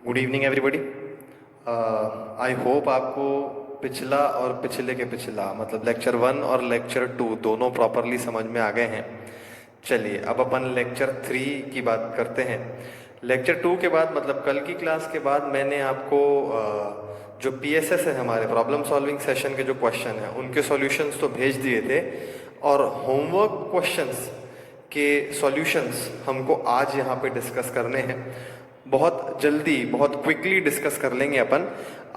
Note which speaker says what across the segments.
Speaker 1: Good evening everybody. आई hope आपको पिछला और पिछले के पिछला मतलब लेक्चर 1 और लेक्चर 2 दोनों प्रॉपरली समझ में आ गए हैं। चलिए अब अपन लेक्चर 3 की बात करते हैं। लेक्चर 2 के बाद मतलब कल की क्लास के बाद मैंने आपको जो पीएसएस है हमारे प्रॉब्लम सॉल्विंग सेशन के जो क्वेश्चन हैं उनके सॉल्यूशंस तो भेज दिए थे और होमवर्क क्वेश्चंस के सॉल्यूशंस हमको आज यहाँ पे डिस्कस करने हैं। बहुत जल्दी बहुत क्विकली डिस्कस कर लेंगे अपन।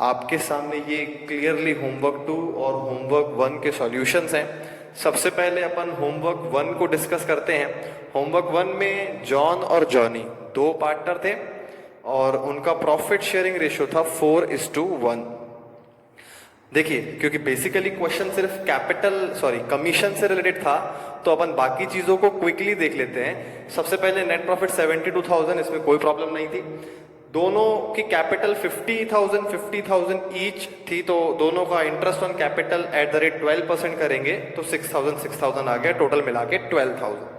Speaker 1: आपके सामने ये क्लियरली होमवर्क 2 और होमवर्क 1 के सॉल्यूशंस हैं। सबसे पहले अपन होमवर्क 1 को डिस्कस करते हैं। होमवर्क 1 में जॉन और जॉनी दो पार्टनर थे और उनका प्रॉफिट शेयरिंग रेशियो था 4:1। देखिए क्योंकि बेसिकली क्वेश्चन सिर्फ कमीशन से रिलेटेड था तो अपन बाकी चीजों को क्विकली देख लेते हैं। सबसे पहले नेट प्रॉफिट 72,000, इसमें कोई प्रॉब्लम नहीं थी। दोनों की कैपिटल 50,000 ईच थी तो दोनों का interest on capital at the rate 12% करेंगे तो 6,000 आ गया, टोटल मिला के 12,000।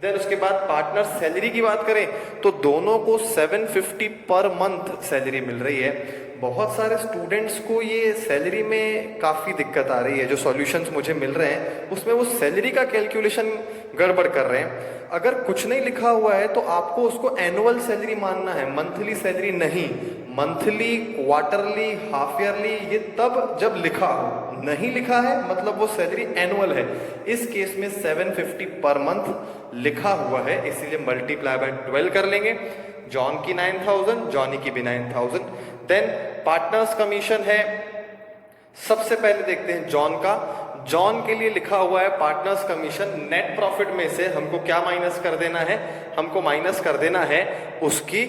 Speaker 1: देन उसके बाद पार्टनर सैलरी की बात करें तो दोनों को 750 पर मंथ सैलरी मिल रही है। बहुत सारे स्टूडेंट्स को ये सैलरी में काफ़ी दिक्कत आ रही है। जो सॉल्यूशंस मुझे मिल रहे हैं उसमें वो सैलरी का कैलकुलेशन गड़बड़ कर रहे हैं। अगर कुछ नहीं लिखा हुआ है तो आपको उसको एनुअल सैलरी मानना है, मंथली सैलरी नहीं। मंथली, क्वार्टरली, हाफ ईयरली ये तब जब लिखा हो, नहीं लिखा है मतलब वो सैलरी एनुअल है। इस केस में 750 पर मंथ लिखा हुआ है इसीलिए मल्टीप्लाई बाय 12 कर लेंगे। जॉन की 9,000, जॉनी की भी 9,000। देन पार्टनर्स कमीशन है। सबसे पहले देखते हैं जॉन का। जॉन के लिए लिखा हुआ है पार्टनर्स कमीशन नेट प्रॉफिट में से हमको क्या माइनस कर देना है, हमको माइनस कर देना है उसकी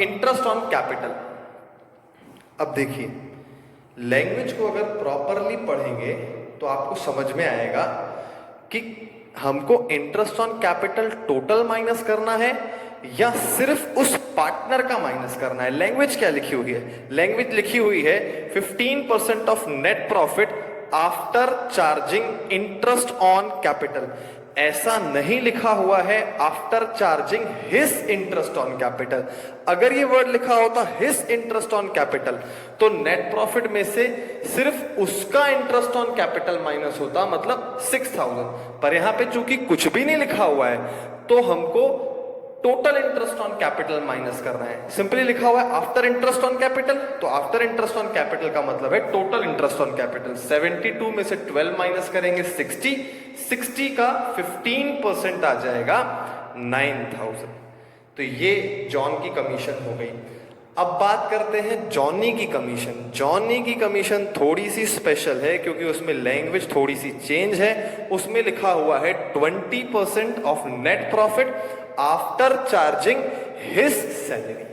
Speaker 1: इंटरेस्ट ऑन कैपिटल। अब देखिए लैंग्वेज को अगर प्रॉपरली पढ़ेंगे तो आपको समझ में आएगा कि हमको interest on capital total minus करना है या सिर्फ उस पार्टनर का माइनस करना है। लैंग्वेज क्या लिखी हुई है? लैंग्वेज लिखी हुई है 15% of net profit after charging interest on capital. ऐसा नहीं लिखा हुआ है after charging his interest on capital. अगर ये वर्ड लिखा होता हिज इंटरेस्ट ऑन कैपिटल तो नेट प्रॉफिट में से सिर्फ उसका इंटरेस्ट ऑन कैपिटल माइनस होता, मतलब 6,000। पर यहां पे चूंकि कुछ भी नहीं लिखा हुआ है तो हमको total interest on capital minus करना है। सिंपली लिखा हुआ है आफ्टर इंटरेस्ट ऑन कैपिटल तो आफ्टर इंटरेस्ट ऑन कैपिटल का मतलब है टोटल इंटरेस्ट ऑन कैपिटल। 72 में से 12 माइनस करेंगे 60 का 15% आ जाएगा 9,000। तो ये जॉन की कमीशन हो गई। अब बात करते हैं जॉनी की कमीशन। जॉनी की कमीशन थोड़ी सी स्पेशल है क्योंकि उसमें लैंग्वेज थोड़ी सी चेंज है। उसमें लिखा हुआ है 20% of net profit after charging his salary.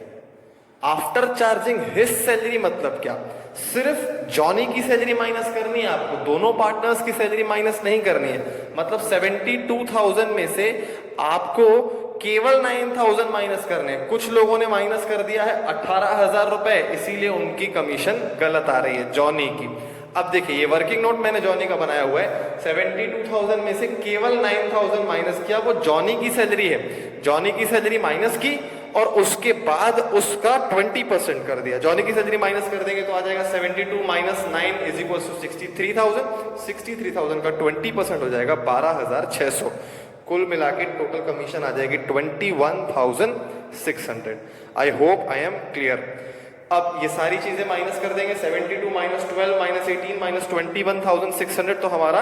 Speaker 1: After charging his salary मतलब क्या? सिर्फ जॉनी की सैलरी माइनस करनी है आपको, दोनों पार्टनर्स की सैलरी माइनस नहीं करनी है। मतलब 72,000 में से आपको केवल 9,000 माइनस करने हैं। कुछ लोगों ने माइनस कर दिया है 18,000 रुपए, इसीलिए उनकी कमीशन गलत आ रही है जॉनी की। अब देखिए ये वर्किंग नोट मैंने जॉनी का बनाया हुआ है। 72,000 में से केवल 9,000 माइनस किया, वो जॉनी की सैलरी है। जॉनी की सैलरी माइनस की और उसके बाद उसका 20% कर दिया। जॉनी की सैलरी माइनस कर देंगे तो आ जाएगा 72 माइनस 9 इज इक्वल टू 63,000। 63,000 का 20% हो जाएगा 12,600। कुल मिला के टोटल कमीशन आ जाएगी 21,600। आई होप आई एम क्लियर। अब ये सारी चीजें माइनस कर देंगे। 72 माइनस 12 माइनस 18 माइनस 21,600 तो हमारा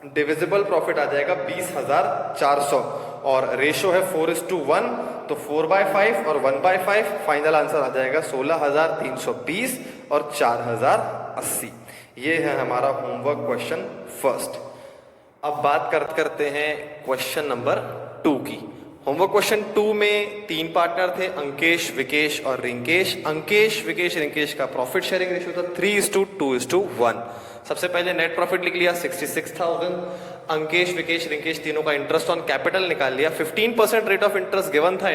Speaker 1: डिविजिबल प्रॉफिट आ जाएगा 20,400 और रेशो है 4:1 तो 4/5 और 1/5। फाइनल आंसर आ जाएगा 16,320 और 4,080। ये है हमारा होमवर्क क्वेश्चन फर्स्ट। अब बात करते हैं क्वेश्चन नंबर 2 की। होमवर्क क्वेश्चन 2 में 3 पार्टनर थे, अंकेश, विकेश और रिंकेश। अंकेश, विकेश, रिंकेश का प्रॉफिट शेयरिंग रेशियो था 3:2:1। सबसे पहले नेट प्रॉफिट लिख लिया 66,000। अंकेश, विकेश, रिंकेश तीनों का इंटरेस्ट ऑन कैपिटल निकाल लिया। 15% रेट ऑफ इंटरेस्ट गिवन था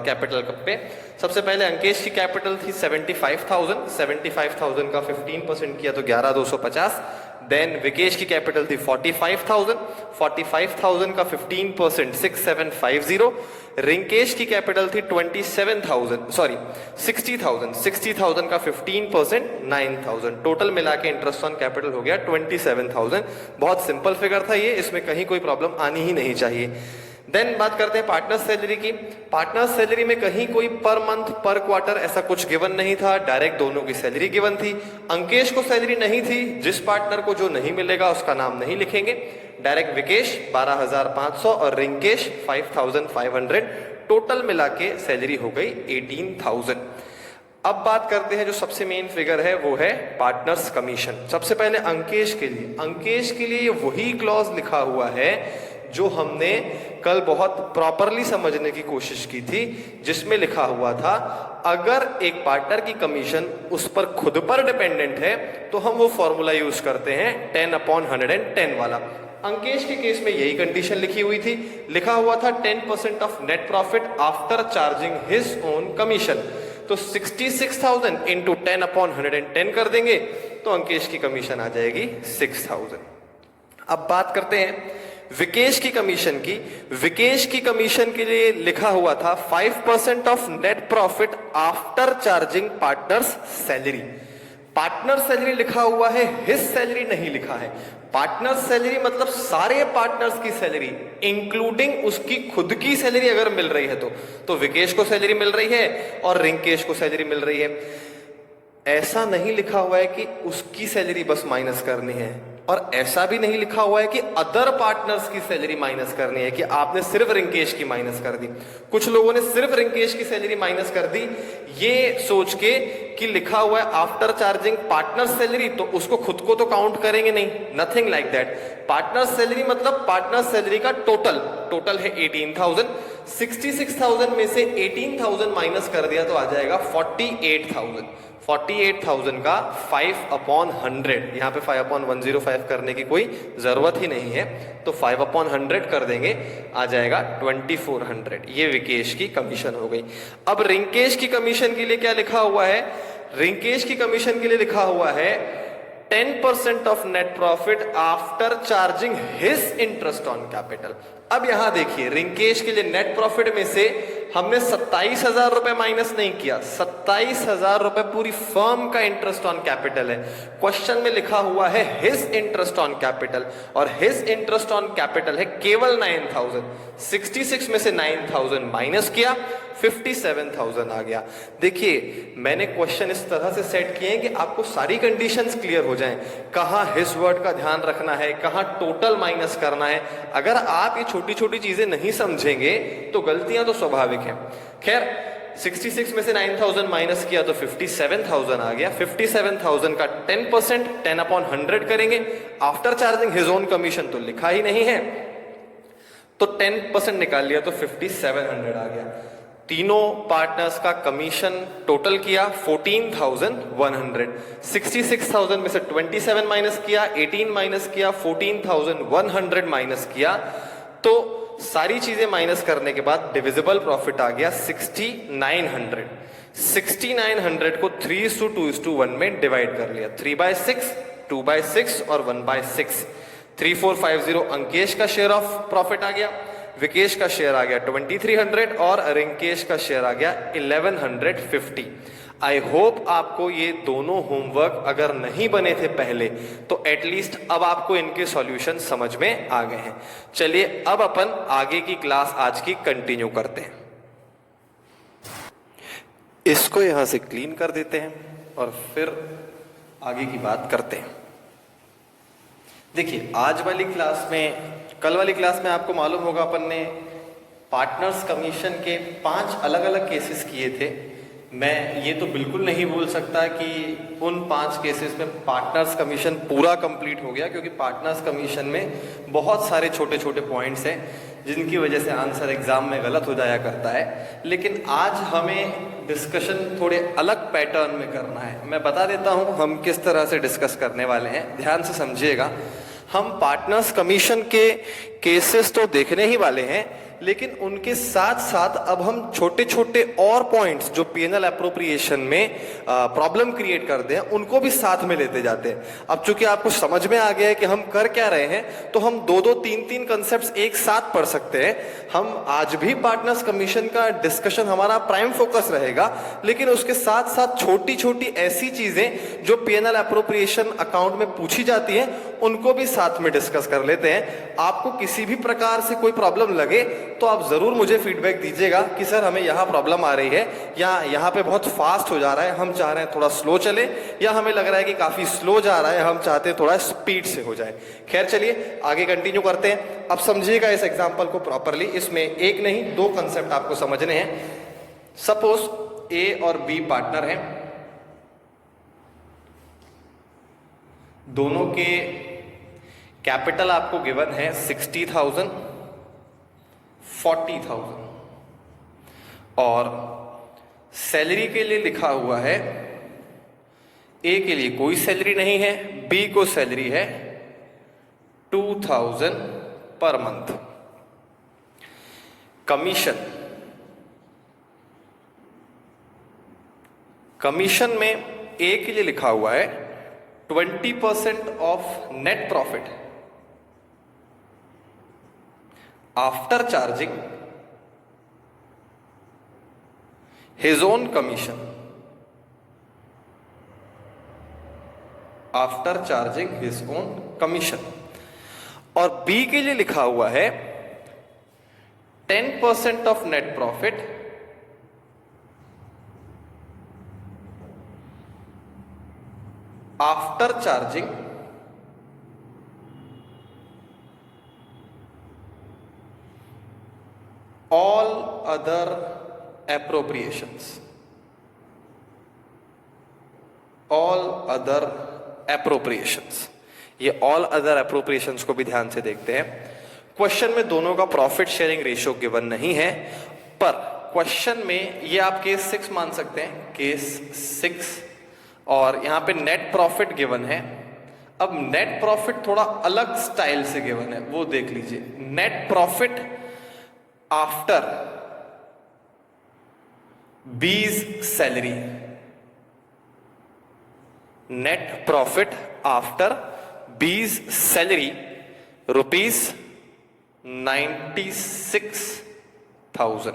Speaker 1: कैपिटल पे। सबसे पहले अंकेश की कैपिटल थी 75,000। 75,000 का 15% किया तो 11,250। देन विकेश की कैपिटल थी 45,000, 45,000 का 15% 6750। रिंकेश की कैपिटल थी 27,000 सॉरी 60,000, 60,000 का 15% 9,000। टोटल मिला के इंटरेस्ट ऑन कैपिटल हो गया 27,000। बहुत सिंपल फिगर था ये, इसमें कहीं कोई प्रॉब्लम आनी ही नहीं चाहिए। देन बात करते हैं पार्टनर सैलरी की। पार्टनर सैलरी में कहीं कोई पर मंथ पर क्वार्टर ऐसा कुछ गिवन नहीं था, डायरेक्ट दोनों की सैलरी गिवन थी। अंकेश को सैलरी नहीं थी, जिस पार्टनर को जो नहीं मिलेगा उसका नाम नहीं लिखेंगे। डायरेक्ट विकेश 12,500 और रिंकेश 5,500। टोटल मिला के सैलरी हो गई 18,000। अब बात करते हैं जो सबसे मेन फिगर है वो है पार्टनर्स कमीशन। सबसे पहले अंकेश के लिए, अंकेश के लिए वही क्लॉज लिखा हुआ है जो हमने कल बहुत प्रॉपरली समझने की कोशिश की थी, जिसमें लिखा हुआ था अगर एक पार्टनर की कमीशन उस पर खुद पर डिपेंडेंट है तो हम वो फॉर्मूला यूज करते हैं 10/110 वाला। अंकेश के केस में यही कंडीशन लिखी हुई थी, लिखा हुआ था 10% of net profit after charging his own commission. तो 66,000 इंटू 10/110 कर देंगे तो अंकेश की कमीशन आ जाएगी 6,000। अब बात करते हैं विकेश की कमीशन की। विकेश की कमीशन के लिए लिखा हुआ था 5% of net profit after charging partners salary. Partner salary लिखा हुआ है, हिज सैलरी नहीं लिखा है। पार्टनर सैलरी मतलब सारे पार्टनर्स की सैलरी इंक्लूडिंग उसकी खुद की सैलरी अगर मिल रही है तो विकेश को सैलरी मिल रही है और रिंकेश को सैलरी मिल रही है। ऐसा नहीं लिखा हुआ है कि उसकी सैलरी बस माइनस करनी है, और ऐसा भी नहीं लिखा हुआ है कि अदर पार्टनर्स की सैलरी माइनस करनी है, कि आपने सिर्फ रिंकेश की माइनस कर दी। कुछ लोगों ने सिर्फ रिंकेश की सैलरी माइनस कर दी ये सोच के कि लिखा हुआ है आफ्टर चार्जिंग पार्टनर सैलरी, तो उसको खुद को तो काउंट करेंगे नहीं। Nothing like that. Partner salary मतलब पार्टनर सैलरी का टोटल है 18,000। 66,000 में से 18,000 माइनस कर दिया तो आ जाएगा 48,000। 48,000 का 5/100, यहाँ पे 5/105 करने की कोई जरूरत ही नहीं है, तो 5/100 कर देंगे, आ जाएगा 2400। ये विकेश की कमीशन हो गई। अब रिंकेश की कमीशन के लिए क्या लिखा हुआ है? रिंकेश की कमीशन के लिए लिखा हुआ है 10% of net profit after charging his interest on capital. अब यहां देखिए, रिंकेश के लिए नेट प्रॉफिट में से हमने 27,000 रुपए माइनस नहीं किया। 27,000 रुपए पूरी फर्म का इंटरेस्ट ऑन कैपिटल है। क्वेश्चन में लिखा हुआ है हिज इंटरेस्ट ऑन कैपिटल, और हिज इंटरेस्ट ऑन कैपिटल है केवल 9,000। 66 में से 9,000 माइनस किया, 57,000 आ गया। देखिए, मैंने क्वेश्चन इस तरह से सेट किए हैं कि आपको सारी कंडीशंस क्लियर हो जाएं, कहां हिज वर्ड का ध्यान रखना है, कहां टोटल माइनस करना है। अगर आप ये छोटी छोटी चीजें नहीं समझेंगे तो गलतियां तो स्वाभाविक हैं। खैर, 66 में से 9,000 माइनस किया तो 57,000 आ गया। 57,000 का 10% 10/100 करेंगे। After charging his own commission तो लिखा ही नहीं है, तो 10% निकाल लिया तो 5700 आ गया। तीनों पार्टनर्स का कमीशन टोटल किया 14,100। 66,000 में से 27 माइनस किया, 18 माइनस किया, 14,100 माइनस किया, तो सारी चीजें माइनस करने के बाद डिविजिबल प्रॉफिट आ गया 6,900। 6,900 को 3:2:1 में डिवाइड कर लिया। 3/6, 2/6 और 1/6। 3,450 अंकेश का शेयर ऑफ प्रॉफिट आ गया, विकेश का शेयर आ गया 2,300 और रिंकेश का शेयर आ गया 1,150। आई होप आपको ये दोनों होमवर्क अगर नहीं बने थे पहले तो एटलीस्ट अब आपको इनके सॉल्यूशन समझ में आ गए हैं। चलिए अब अपन आगे की क्लास आज की कंटिन्यू करते हैं। इसको यहां से क्लीन कर देते हैं और फिर आगे की बात करते हैं। देखिए, आज वाली क्लास में, कल वाली क्लास में आपको मालूम होगा अपन ने पार्टनर्स कमीशन के 5 अलग अलग केसेस किए थे। मैं ये तो बिल्कुल नहीं बोल सकता कि उन 5 केसेस में पार्टनर्स कमीशन पूरा कंप्लीट हो गया, क्योंकि पार्टनर्स कमीशन में बहुत सारे छोटे छोटे पॉइंट्स हैं जिनकी वजह से आंसर एग्जाम में गलत हो जाया करता है। लेकिन आज हमें डिस्कशन थोड़े अलग पैटर्न में करना है। मैं बता देता हूं हम किस तरह से डिस्कस करने वाले हैं, ध्यान से समझिएगा। हम पार्टनर्स कमीशन के केसेस तो देखने ही वाले हैं, लेकिन उनके साथ साथ अब हम छोटे छोटे और पॉइंट्स जो पीएनएल एप्रोप्रिएशन में प्रॉब्लम क्रिएट करते हैं उनको भी साथ में लेते जाते हैं। अब चूंकि आपको समझ में आ गया है कि हम कर क्या रहे हैं, तो हम दो दो तीन तीन कंसेप्ट्स एक साथ पढ़ सकते हैं। हम आज भी पार्टनर्स कमीशन का डिस्कशन हमारा प्राइम फोकस रहेगा, लेकिन उसके साथ साथ छोटी छोटी ऐसी चीजें जो पीएनएल एप्रोप्रिएशन अकाउंट में पूछी जाती है उनको भी साथ में डिस्कस कर लेते हैं। आपको किसी भी प्रकार से कोई प्रॉब्लम लगे तो आप जरूर मुझे फीडबैक दीजिएगा कि सर हमें यहाँ प्रॉब्लम आ रही है, या यहाँ पे बहुत फास्ट हो जा रहा है, हम चाह रहे हैं थोड़ा स्लो चले, या हमें लग रहा है कि काफी स्लो जा रहा है, हम चाहते हैं थोड़ा स्पीड से हो जाए। खैर चलिए आगे कंटिन्यू करते हैं। अब समझिएगा इस एग्जाम्पल को प्रॉपरली। इसमें एक नहीं दो कंसेप्ट आपको समझने हैं। सपोज ए और बी पार्टनर हैं, दोनों के कैपिटल आपको गिवन है 60,000, 40,000 और सैलरी के लिए लिखा हुआ है, ए के लिए कोई सैलरी नहीं है, बी को सैलरी है 2,000 पर मंथ। कमीशन में ए के लिए लिखा हुआ है 20% of net profit after charging his own commission, after charging his own commission. और बी के लिए लिखा हुआ है 10% of net profit after charging all other appropriations. All other appropriations, ये ऑल अदर एप्रोप्रिएशंस को भी ध्यान से देखते हैं। क्वेश्चन में दोनों का प्रॉफिट शेयरिंग रेशियो गिवन नहीं है, पर क्वेश्चन में ये आप केस 6 मान सकते हैं, केस 6। और यहां पे नेट प्रॉफिट गिवन है। अब नेट प्रॉफिट थोड़ा अलग स्टाइल से गिवन है, वो देख लीजिए। नेट प्रॉफिट आफ्टर बीज सैलरी, नेट प्रॉफिट आफ्टर बीज सैलरी ₹96,000।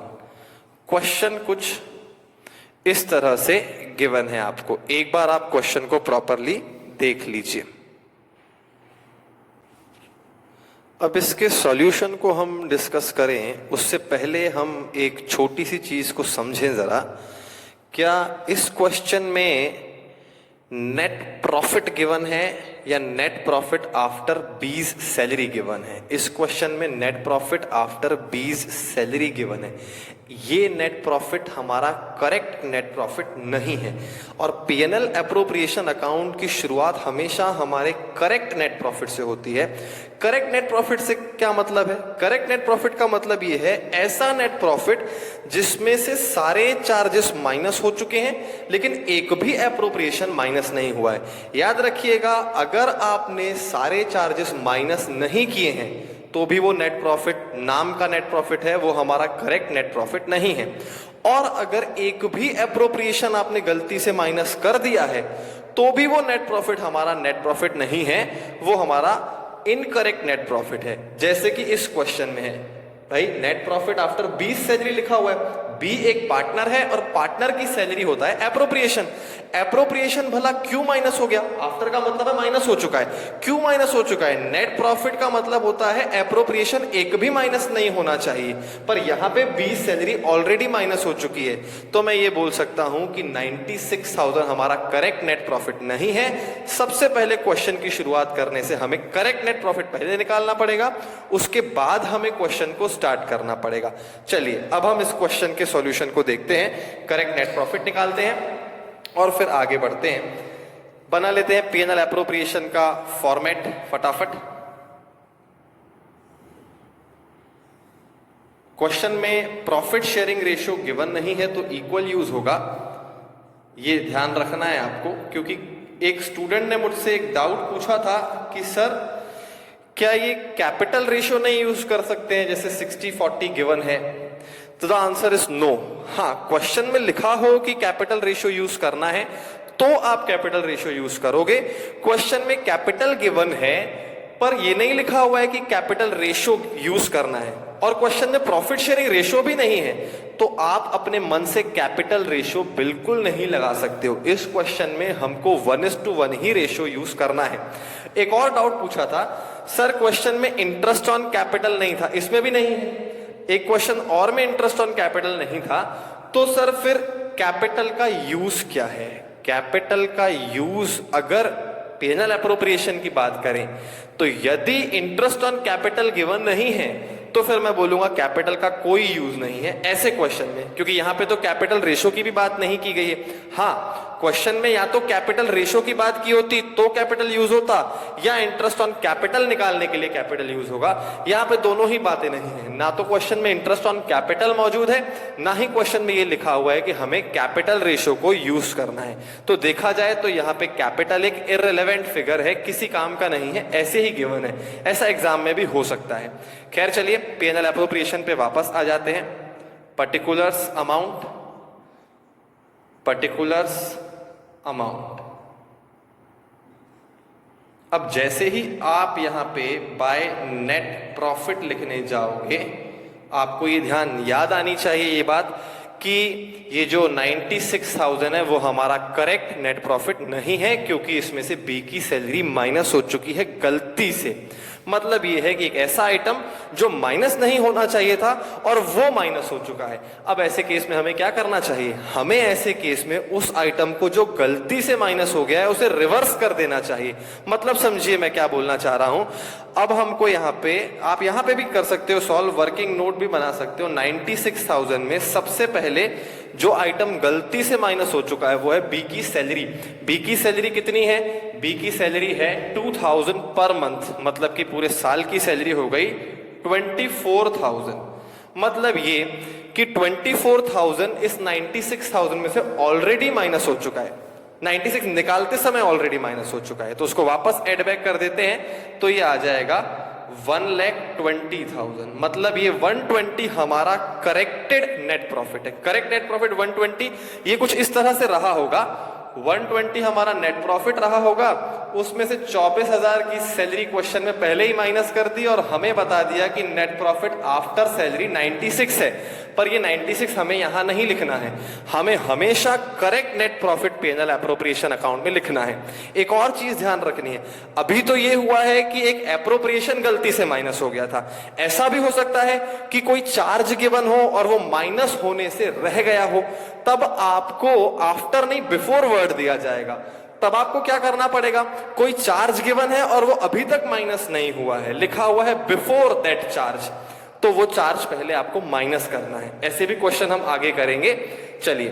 Speaker 1: क्वेश्चन कुछ इस तरह से गिवन है आपको। एक बार आप क्वेश्चन को प्रॉपरली देख लीजिए। अब इसके सॉल्यूशन को हम डिस्कस करें उससे पहले हम एक छोटी सी चीज को समझें जरा। क्या इस क्वेश्चन में नेट प्रॉफिट गिवन है या नेट प्रॉफिट आफ्टर बीज सैलरी गिवन है? इस क्वेश्चन में नेट प्रॉफिट आफ्टर बीज सैलरी गिवन है। ये नेट प्रॉफिट हमारा करेक्ट नेट प्रॉफिट नहीं है, और पीएनएल एप्रोप्रिएशन अकाउंट की शुरुआत हमेशा हमारे करेक्ट नेट प्रॉफिट से होती है। करेक्ट नेट प्रॉफिट से क्या मतलब है? करेक्ट नेट प्रॉफिट का मतलब ये है ऐसा नेट प्रॉफिट जिसमें से सारे चार्जेस माइनस हो चुके हैं लेकिन एक भी एप्रोप्रिएशन माइनस नहीं हुआ है। याद रखिएगा, अगर आपने सारे चार्जेस माइनस नहीं किए हैं तो भी वो नेट प्रॉफिट नाम का नेट प्रॉफिट है, वो हमारा करेक्ट नेट प्रॉफिट नहीं है। और अगर एक भी एप्रोप्रिएशन आपने गलती से माइनस कर दिया है तो भी वो नेट प्रॉफिट हमारा नेट प्रॉफिट नहीं है, वो हमारा इनकरेक्ट नेट प्रॉफिट है। जैसे कि इस क्वेश्चन में है भाई, नेट प्रॉफिट आफ्टर बीज सैलरी लिखा हुआ है। बी एक पार्टनर है और पार्टनर की सैलरी होता है एप्रोप्रिएशन। एप्रोप्रिएशन भला क्यों माइनस हो गया? आफ्टर का मतलब है माइनस हो चुका है। क्यों माइनस हो चुका है? नेट प्रॉफिट का मतलब होता है एप्रोप्रिएशन एक भी माइनस नहीं होना चाहिए, पर यहां पे बीज सैलरी ऑलरेडी माइनस हो चुकी है। तो मैं ये बोल सकता हूं कि 96,000 हमारा करेक्ट नेट प्रॉफिट नहीं है। सबसे पहले क्वेश्चन की शुरुआत करने से हमें करेक्ट नेट प्रॉफिट पहले निकालना पड़ेगा, उसके बाद हमें क्वेश्चन को स्टार्ट करना पड़ेगा। चलिए अब हम इस क्वेश्चन के सॉल्यूशन को देखते हैं, करेक्ट नेट प्रॉफिट निकालते हैं और फिर आगे बढ़ते हैं। बना लेते हैं पीएनएल एप्रोप्रिएशन का फॉर्मेट फटाफट। क्वेश्चन में प्रॉफिट शेयरिंग रेशियो गिवन नहीं है तो इक्वल यूज होगा, ये ध्यान रखना है आपको। क्योंकि एक स्टूडेंट ने मुझसे एक डाउट पूछा था कि सर क्या ये कैपिटल रेशियो नहीं यूज कर सकते हैं, जैसे 60-40 गिवन है? तो द आंसर इज नो। हाँ, क्वेश्चन में लिखा हो कि कैपिटल रेशियो यूज करना है तो आप कैपिटल रेशियो यूज करोगे। क्वेश्चन में कैपिटल गिवन है पर ये नहीं लिखा हुआ है कि कैपिटल रेशियो यूज करना है, और क्वेश्चन में प्रॉफिट शेयरिंग रेशियो भी नहीं है, तो आप अपने मन से कैपिटल रेशियो बिल्कुल नहीं लगा सकते हो। इस क्वेश्चन में हमको 1:1 ही रेशियो यूज करना है। एक और डाउट पूछा था सर, क्वेश्चन में इंटरेस्ट ऑन कैपिटल नहीं था, इसमें भी नहीं है। एक क्वेश्चन और में इंटरेस्ट ऑन कैपिटल नहीं था, तो सर फिर कैपिटल का यूज क्या है? कैपिटल का यूज अगर पेनल एप्रोप्रिएशन की बात करें तो यदि इंटरेस्ट ऑन कैपिटल गिवन नहीं है तो फिर मैं बोलूंगा कैपिटल का कोई यूज नहीं है ऐसे क्वेश्चन में, क्योंकि यहां पे तो कैपिटल रेशो की भी बात नहीं की गई है। हाँ, क्वेश्चन में या तो कैपिटल रेशो की बात की होती तो कैपिटल यूज होता, या इंटरेस्ट ऑन कैपिटल निकालने के लिए कैपिटल यूज होगा। यहां पे दोनों ही बातें नहीं है, ना तो क्वेश्चन में इंटरेस्ट ऑन कैपिटल मौजूद है, ना ही क्वेश्चन में ये लिखा हुआ है कि हमें कैपिटल रेशो को यूज करना है। तो देखा जाए तो यहाँ पे कैपिटल एक इररिलेवेंट फिगर है, किसी काम का नहीं है, ऐसे ही गिवन है। ऐसा एग्जाम में भी हो सकता है। खैर चलिए, पेनल एप्रोप्रिएशन पे वापस आ जाते हैं। Particulars amount, particulars amount. अब जैसे ही आप यहां पे बाय नेट प्रॉफिट लिखने जाओगे, आपको ये ध्यान याद आनी चाहिए ये बात कि ये जो 96,000 है वो हमारा करेक्ट नेट प्रॉफिट नहीं है, क्योंकि इसमें से बी की सैलरी माइनस हो चुकी है गलती से। मतलब ये है कि एक ऐसा आइटम जो माइनस नहीं होना चाहिए था और वो माइनस हो चुका है। अब ऐसे केस में हमें क्या करना चाहिए? हमें ऐसे केस में उस आइटम को जो गलती से माइनस हो गया है उसे रिवर्स कर देना चाहिए। मतलब समझिए मैं क्या बोलना चाह रहा हूं। अब हमको यहाँ पे, आप यहाँ पे भी कर सकते हो सॉल्व, वर्किंग नोट भी बना सकते हो। 96,000 में सबसे पहले जो आइटम गलती से माइनस हो चुका है वो है बी की सैलरी। बी की सैलरी कितनी है? बी की सैलरी है 2000 पर मंथ, मतलब कि पूरे साल की सैलरी हो गई 24,000। मतलब ये कि 24,000 इस 96,000 में से ऑलरेडी माइनस हो चुका है। 96 निकालते समय ऑलरेडी माइनस हो चुका है, तो उसको वापस एड बैक कर देते हैं तो ये आ जाएगा 1,20,000। मतलब ये 120 हमारा करेक्टेड नेट प्रॉफिट है। करेक्ट नेट प्रॉफिट 120, ये कुछ इस तरह से रहा होगा। 120 हमारा नेट प्रॉफिट रहा होगा, उसमें से 24,000 की सैलरी क्वेश्चन में पहले ही माइनस कर दी और हमें बता दिया कि नेट प्रॉफिट आफ्टर सैलरी 96 है। पर ये 96 हमें यहां नहीं लिखना है, हमें हमेशा correct net profit P and L appropriation account में लिखना है। एक और चीज ध्यान रखनी है, अभी तो ये हुआ है कि एक एप्रोप्रिएशन गलती से माइनस हो गया था। ऐसा भी हो सकता है कि कोई चार्ज गिवन हो और वो माइनस होने से रह गया हो, तब आपको आफ्टर नहीं बिफोर वर्ड दिया जाएगा। तब आपको क्या करना पड़ेगा? कोई चार्ज गिवन है और वो अभी तक माइनस नहीं हुआ है, लिखा हुआ है बिफोर दैट चार्ज, तो वो चार्ज पहले आपको माइनस करना है। ऐसे भी क्वेश्चन हम आगे करेंगे। चलिए,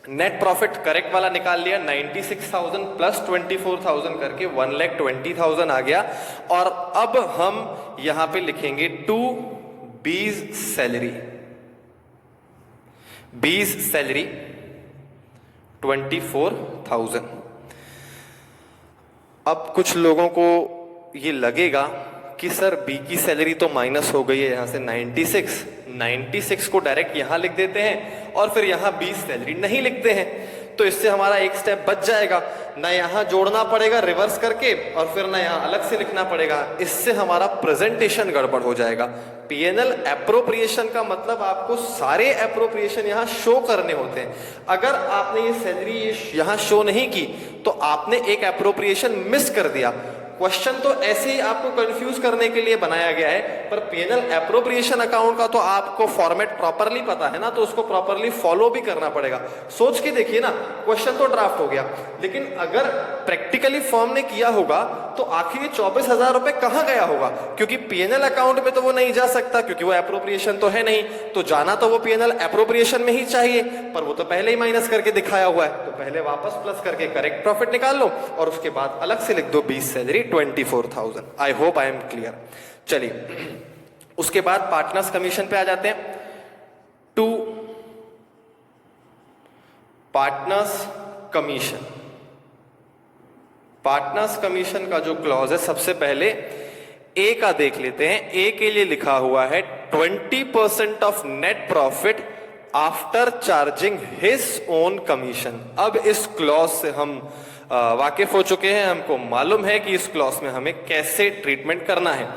Speaker 1: नेट प्रॉफिट करेक्ट वाला निकाल लिया, 96,000 प्लस 24,000 करके 1,20,000 आ गया। और अब हम यहां पे लिखेंगे टू बीज सैलरी। बीज सैलरी 24,000। अब कुछ लोगों को ये लगेगा कि सर बी की सैलरी तो माइनस हो गई है यहां से 96 को डायरेक्ट यहां लिख देते हैं और फिर यहां बी सैलरी नहीं लिखते हैं, तो इससे हमारा एक स्टेप बच जाएगा। ना यहां जोड़ना पड़ेगा रिवर्स करके और फिर ना यहां अलग से लिखना पड़ेगा, इससे हमारा प्रेजेंटेशन गड़बड़ हो जाएगा। पीएनएल एप्रोप्रिएशन का मतलब आपको सारे एप्रोप्रिएशन यहां शो करने होते हैं। अगर आपने ये सैलरी यहां शो नहीं की तो आपने एक एप्रोप्रिएशन मिस कर दिया। क्वेश्चन तो ऐसे ही आपको कंफ्यूज करने के लिए बनाया गया है, पर पेनल एप्रोप्रिएशन अकाउंट का तो आपको फॉर्मेट प्रॉपरली पता है ना, तो उसको प्रॉपरली फॉलो भी करना पड़ेगा। सोच के देखिए ना, क्वेश्चन तो ड्राफ्ट हो गया, लेकिन अगर प्रैक्टिकली फॉर्म ने किया होगा तो आखिर ये 24,000 रुपए कहां गया होगा? क्योंकि पीएनएल अकाउंट में तो वो नहीं जा सकता, क्योंकि वो एप्रोप्रिएशन तो है नहीं, तो जाना तो वो पीएनएल एप्रोप्रिएशन में ही चाहिए, पर वो तो पहले ही माइनस करके दिखाया हुआ है। तो पहले वापस प्लस करके करेक्ट प्रॉफिट निकाल लो और उसके बाद अलग से लिख दो बीस salary 24,000। I hope I am clear. चलिए, उसके बाद पार्टनर्स कमीशन पे आ जाते हैं। To partners commission. Partners commission का जो क्लॉज है, सबसे पहले ए का देख लेते हैं। ए के लिए लिखा हुआ है 20% of net profit after charging his own commission. अब इस क्लॉज से हम वाकिफ हो चुके हैं, हमको मालूम है कि इस क्लॉज में हमें कैसे ट्रीटमेंट करना है।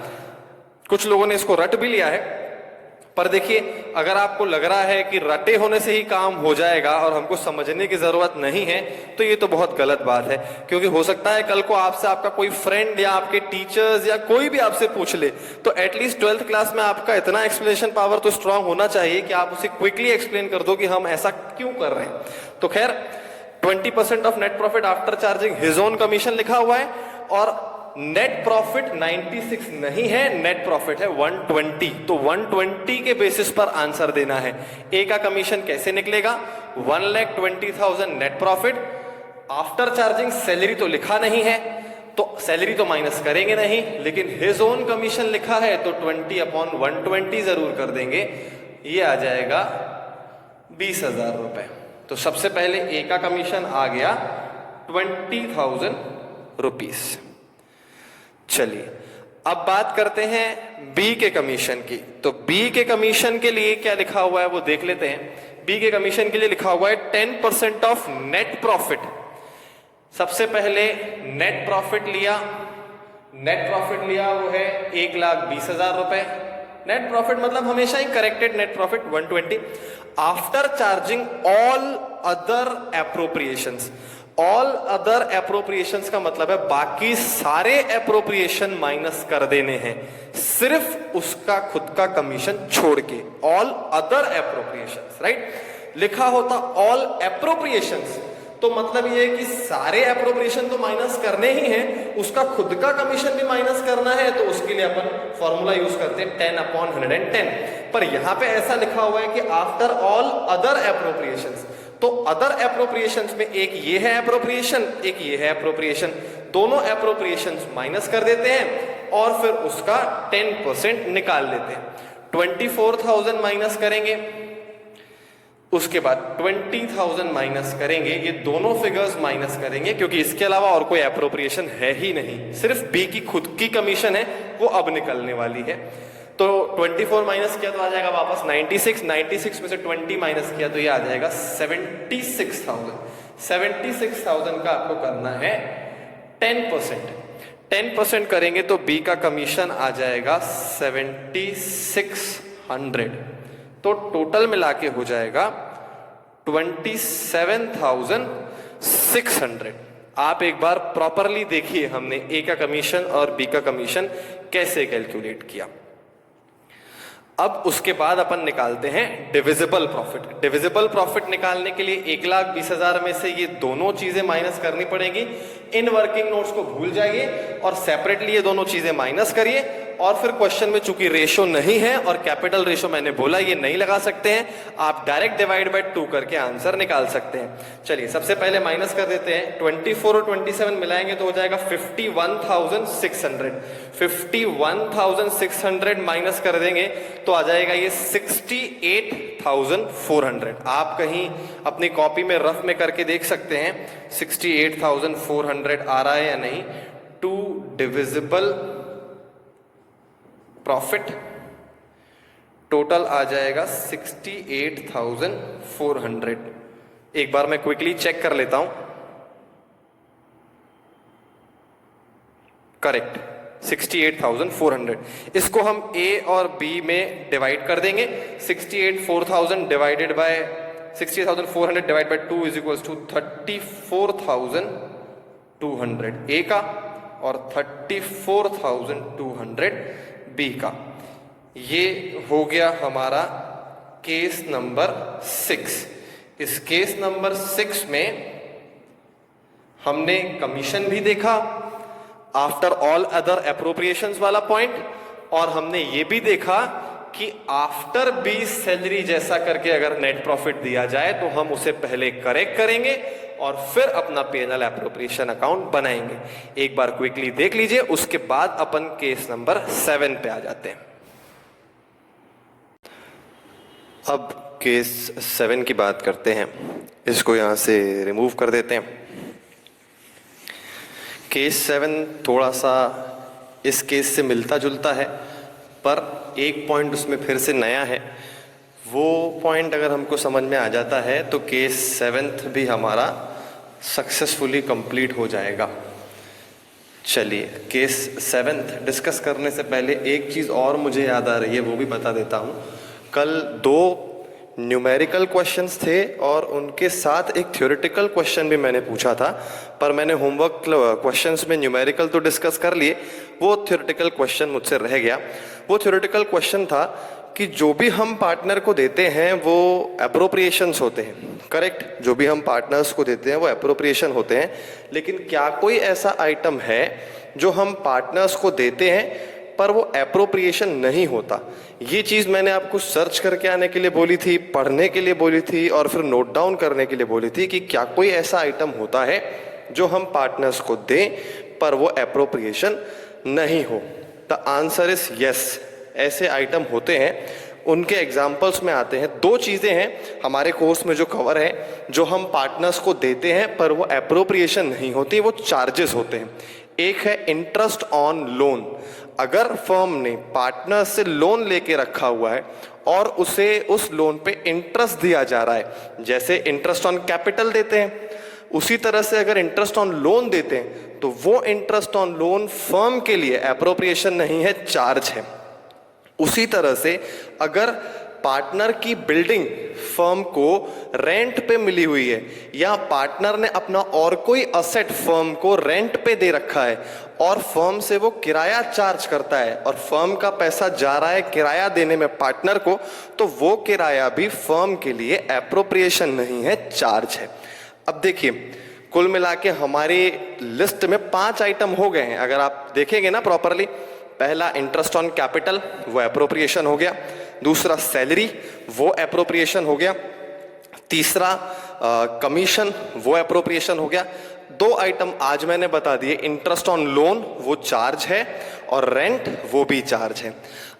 Speaker 1: कुछ लोगों ने इसको रट भी लिया है, पर देखिए अगर आपको लग रहा है कि रटे होने से ही काम हो जाएगा और हमको समझने की जरूरत नहीं है, तो ये तो बहुत गलत बात है। क्योंकि हो सकता है कल को आपसे आपका कोई फ्रेंड या आपके टीचर्स या कोई भी आपसे पूछ ले, तो एटलीस्ट 12th क्लास में आपका इतना एक्सप्लेनेशन पावर तो स्ट्रांग होना चाहिए कि आप उसे क्विकली एक्सप्लेन कर दो कि हम ऐसा क्यों कर रहे हैं। तो खैर 20% of net profit after charging his own commission लिखा हुआ है, और नेट प्रॉफिट 96 नहीं है, नेट प्रॉफिट है 120। तो 120 के बेसिस पर आंसर देना है। ए का कमीशन कैसे निकलेगा? 1,20,000 net profit after charging. Salary तो लिखा नहीं है, तो सैलरी तो माइनस करेंगे नहीं, लेकिन हिज ओन कमीशन लिखा है तो 20/120 जरूर कर देंगे। ये आ जाएगा 20,000 रुपए। तो सबसे पहले ए का कमीशन आ गया 20,000 रुपीज। चलिए अब बात करते हैं बी के कमीशन की। तो बी के कमीशन के लिए क्या लिखा हुआ है वो देख लेते हैं। बी के कमीशन के लिए लिखा हुआ है 10% ऑफ नेट प्रॉफिट। सबसे पहले नेट प्रॉफिट लिया, नेट प्रॉफिट लिया वो है 1,20,000 रुपए। नेट प्रॉफिट मतलब हमेशा ही corrected net profit 120 after charging all other appropriations. All other appropriations का मतलब है बाकी सारे एप्रोप्रिएशन माइनस कर देने हैं, सिर्फ उसका खुद का कमीशन छोड़ के। All other appropriations, right. लिखा होता ऑल एप्रोप्रिएशंस तो मतलब ये है कि सारे एप्रोप्रिएशन तो माइनस करने ही हैं, उसका खुद का कमीशन भी माइनस करना है, तो उसके लिए अपन फॉर्मूला यूज करते हैं 10/110। पर यहां पे ऐसा लिखा हुआ है कि आफ्टर ऑल अदर एप्रोप्रिएशंस। तो अदर एप्रोप्रिएशंस में एक ये है एप्रोप्रिएशन, एक ये है एप्रोप्रिएशन, दोनों एप्रोप्रिएशंस माइनस कर देते हैं और फिर उसका 10% निकाल लेते हैं। 24,000 माइनस करेंगे, उसके बाद 20,000 माइनस करेंगे। ये दोनों फिगर्स माइनस करेंगे क्योंकि इसके अलावा और कोई एप्रोप्रिएशन है ही नहीं, सिर्फ बी की खुद की कमीशन है वो अब निकलने वाली है। तो 24 माइनस किया तो आ जाएगा वापस 96, 96 में से 20 माइनस किया तो ये आ जाएगा 76,000। 76,000 का आपको करना है 10%। 10% करेंगे तो बी का कमीशन आ जाएगा 7,600। तो टोटल मिला के हो जाएगा 27,600। आप एक बार प्रॉपरली देखिए हमने ए का कमीशन और बी का कमीशन कैसे कैलकुलेट किया। अब उसके बाद अपन निकालते हैं डिविजिबल प्रॉफिट। डिविजिबल प्रॉफिट निकालने के लिए 1,20,000 में से ये दोनों चीजें माइनस करनी पड़ेगी। इन वर्किंग नोट्स को भूल जाइए और सेपरेटली ये दोनों चीजें माइनस करिए। और फिर क्वेश्चन में चूंकि रेशो नहीं है और कैपिटल रेशो मैंने बोला ये नहीं लगा सकते हैं, आप डायरेक्ट डिवाइड बाय 2 करके आंसर निकाल सकते हैं। चलिए सबसे पहले माइनस कर देते हैं। 24 और 27 मिलाएंगे तो हो जाएगा 51,600। 51,600 माइनस कर देंगे तो आ जाएगा ये 68,400। आप कहीं अपनी कॉपी में रफ में करके देख सकते हैं 68,400 आ रहा है या नहीं। 2 डिविजिबल प्रॉफिट टोटल आ जाएगा 68,400। एक बार मैं क्विकली चेक कर लेता हूं। करेक्ट 68,400। इसको हम ए और बी में डिवाइड कर देंगे। 68,400 divided by 68,400 divide by 2 is equals to 34,200 A का और 34,200 बी का। ये हो गया हमारा केस नंबर 6। इस केस नंबर 6 में हमने कमीशन भी देखा आफ्टर ऑल अदर एप्रोप्रिएशंस वाला पॉइंट, और हमने ये भी देखा कि आफ्टर बी सैलरी जैसा करके अगर नेट प्रॉफिट दिया जाए तो हम उसे पहले करेक्ट करेंगे और फिर अपना P&L एप्रोप्रिएशन अकाउंट बनाएंगे। एक बार क्विकली देख लीजिए, उसके बाद अपन केस नंबर 7 पे आ जाते हैं। अब केस 7 की बात करते हैं। इसको यहां से रिमूव कर देते हैं। केस 7 थोड़ा सा
Speaker 2: इस केस से मिलता जुलता है, पर एक पॉइंट उसमें फिर से नया है। वो पॉइंट अगर हमको समझ में आ जाता है तो केस 7th भी हमारा सक्सेसफुली कंप्लीट हो जाएगा। चलिए, केस 7th डिस्कस करने से पहले एक चीज़ और मुझे याद आ रही है, वो भी बता देता हूँ। कल 2 न्यूमेरिकल क्वेश्चंस थे और उनके साथ एक थ्योरेटिकल क्वेश्चन भी मैंने पूछा था, पर मैंने होमवर्क क्वेश्चंस में न्यूमेरिकल तो डिस्कस कर लिए, वो थ्योरेटिकल क्वेश्चन मुझसे रह गया। वो थ्योरेटिकल क्वेश्चन था कि जो भी हम पार्टनर को देते हैं वो एप्रोप्रिएशंस होते हैं, करेक्ट? जो भी हम पार्टनर्स को देते हैं वो एप्रोप्रिएशन होते हैं, लेकिन क्या कोई ऐसा आइटम है जो हम पार्टनर्स को देते हैं पर वो एप्रोप्रिएशन नहीं होता? ये चीज़ मैंने आपको सर्च करके आने के लिए बोली थी, पढ़ने के लिए बोली थी और फिर नोट डाउन करने के लिए बोली थी कि क्या कोई ऐसा आइटम होता है जो हम पार्टनर्स को दें पर वो एप्रोप्रिएशन नहीं हो। द आंसर इज यस, ऐसे आइटम होते हैं। उनके एग्जाम्पल्स में आते हैं। 2 चीज़ें हैं हमारे कोर्स में जो कवर है, जो हम पार्टनर्स को देते हैं पर वो एप्रोप्रिएशन नहीं होती, वो चार्जेस होते हैं। एक है इंटरेस्ट ऑन लोन। अगर फर्म ने पार्टनर से लोन लेके रखा हुआ है और उसे उस लोन पे इंटरेस्ट दिया जा रहा है, जैसे इंटरेस्ट ऑन कैपिटल देते हैं, उसी तरह से अगर इंटरेस्ट ऑन लोन देते हैं तो वो इंटरेस्ट ऑन लोन फर्म के लिए एप्रोप्रिएशन नहीं है, चार्ज है। उसी तरह से अगर पार्टनर की बिल्डिंग फर्म को रेंट पे मिली हुई है या पार्टनर ने अपना और कोई असेट फर्म को रेंट पे दे रखा है और फर्म से वो किराया चार्ज करता है और फर्म का पैसा जा रहा है किराया देने में पार्टनर को, तो वो किराया भी फर्म के लिए एप्रोप्रिएशन नहीं है, चार्ज है। अब देखिए, कुल मिला के हमारी लिस्ट में 5 आइटम हो गए हैं। अगर आप देखेंगे ना प्रॉपरली, पहला इंटरेस्ट ऑन कैपिटल, वो एप्रोप्रिएशन हो गया। दूसरा सैलरी, वो एप्रोप्रिएशन हो गया। तीसरा कमीशन, वो एप्रोप्रिएशन हो गया। 2 आइटम आज मैंने बता दिए, इंटरेस्ट ऑन लोन वो चार्ज है और रेंट वो भी चार्ज है।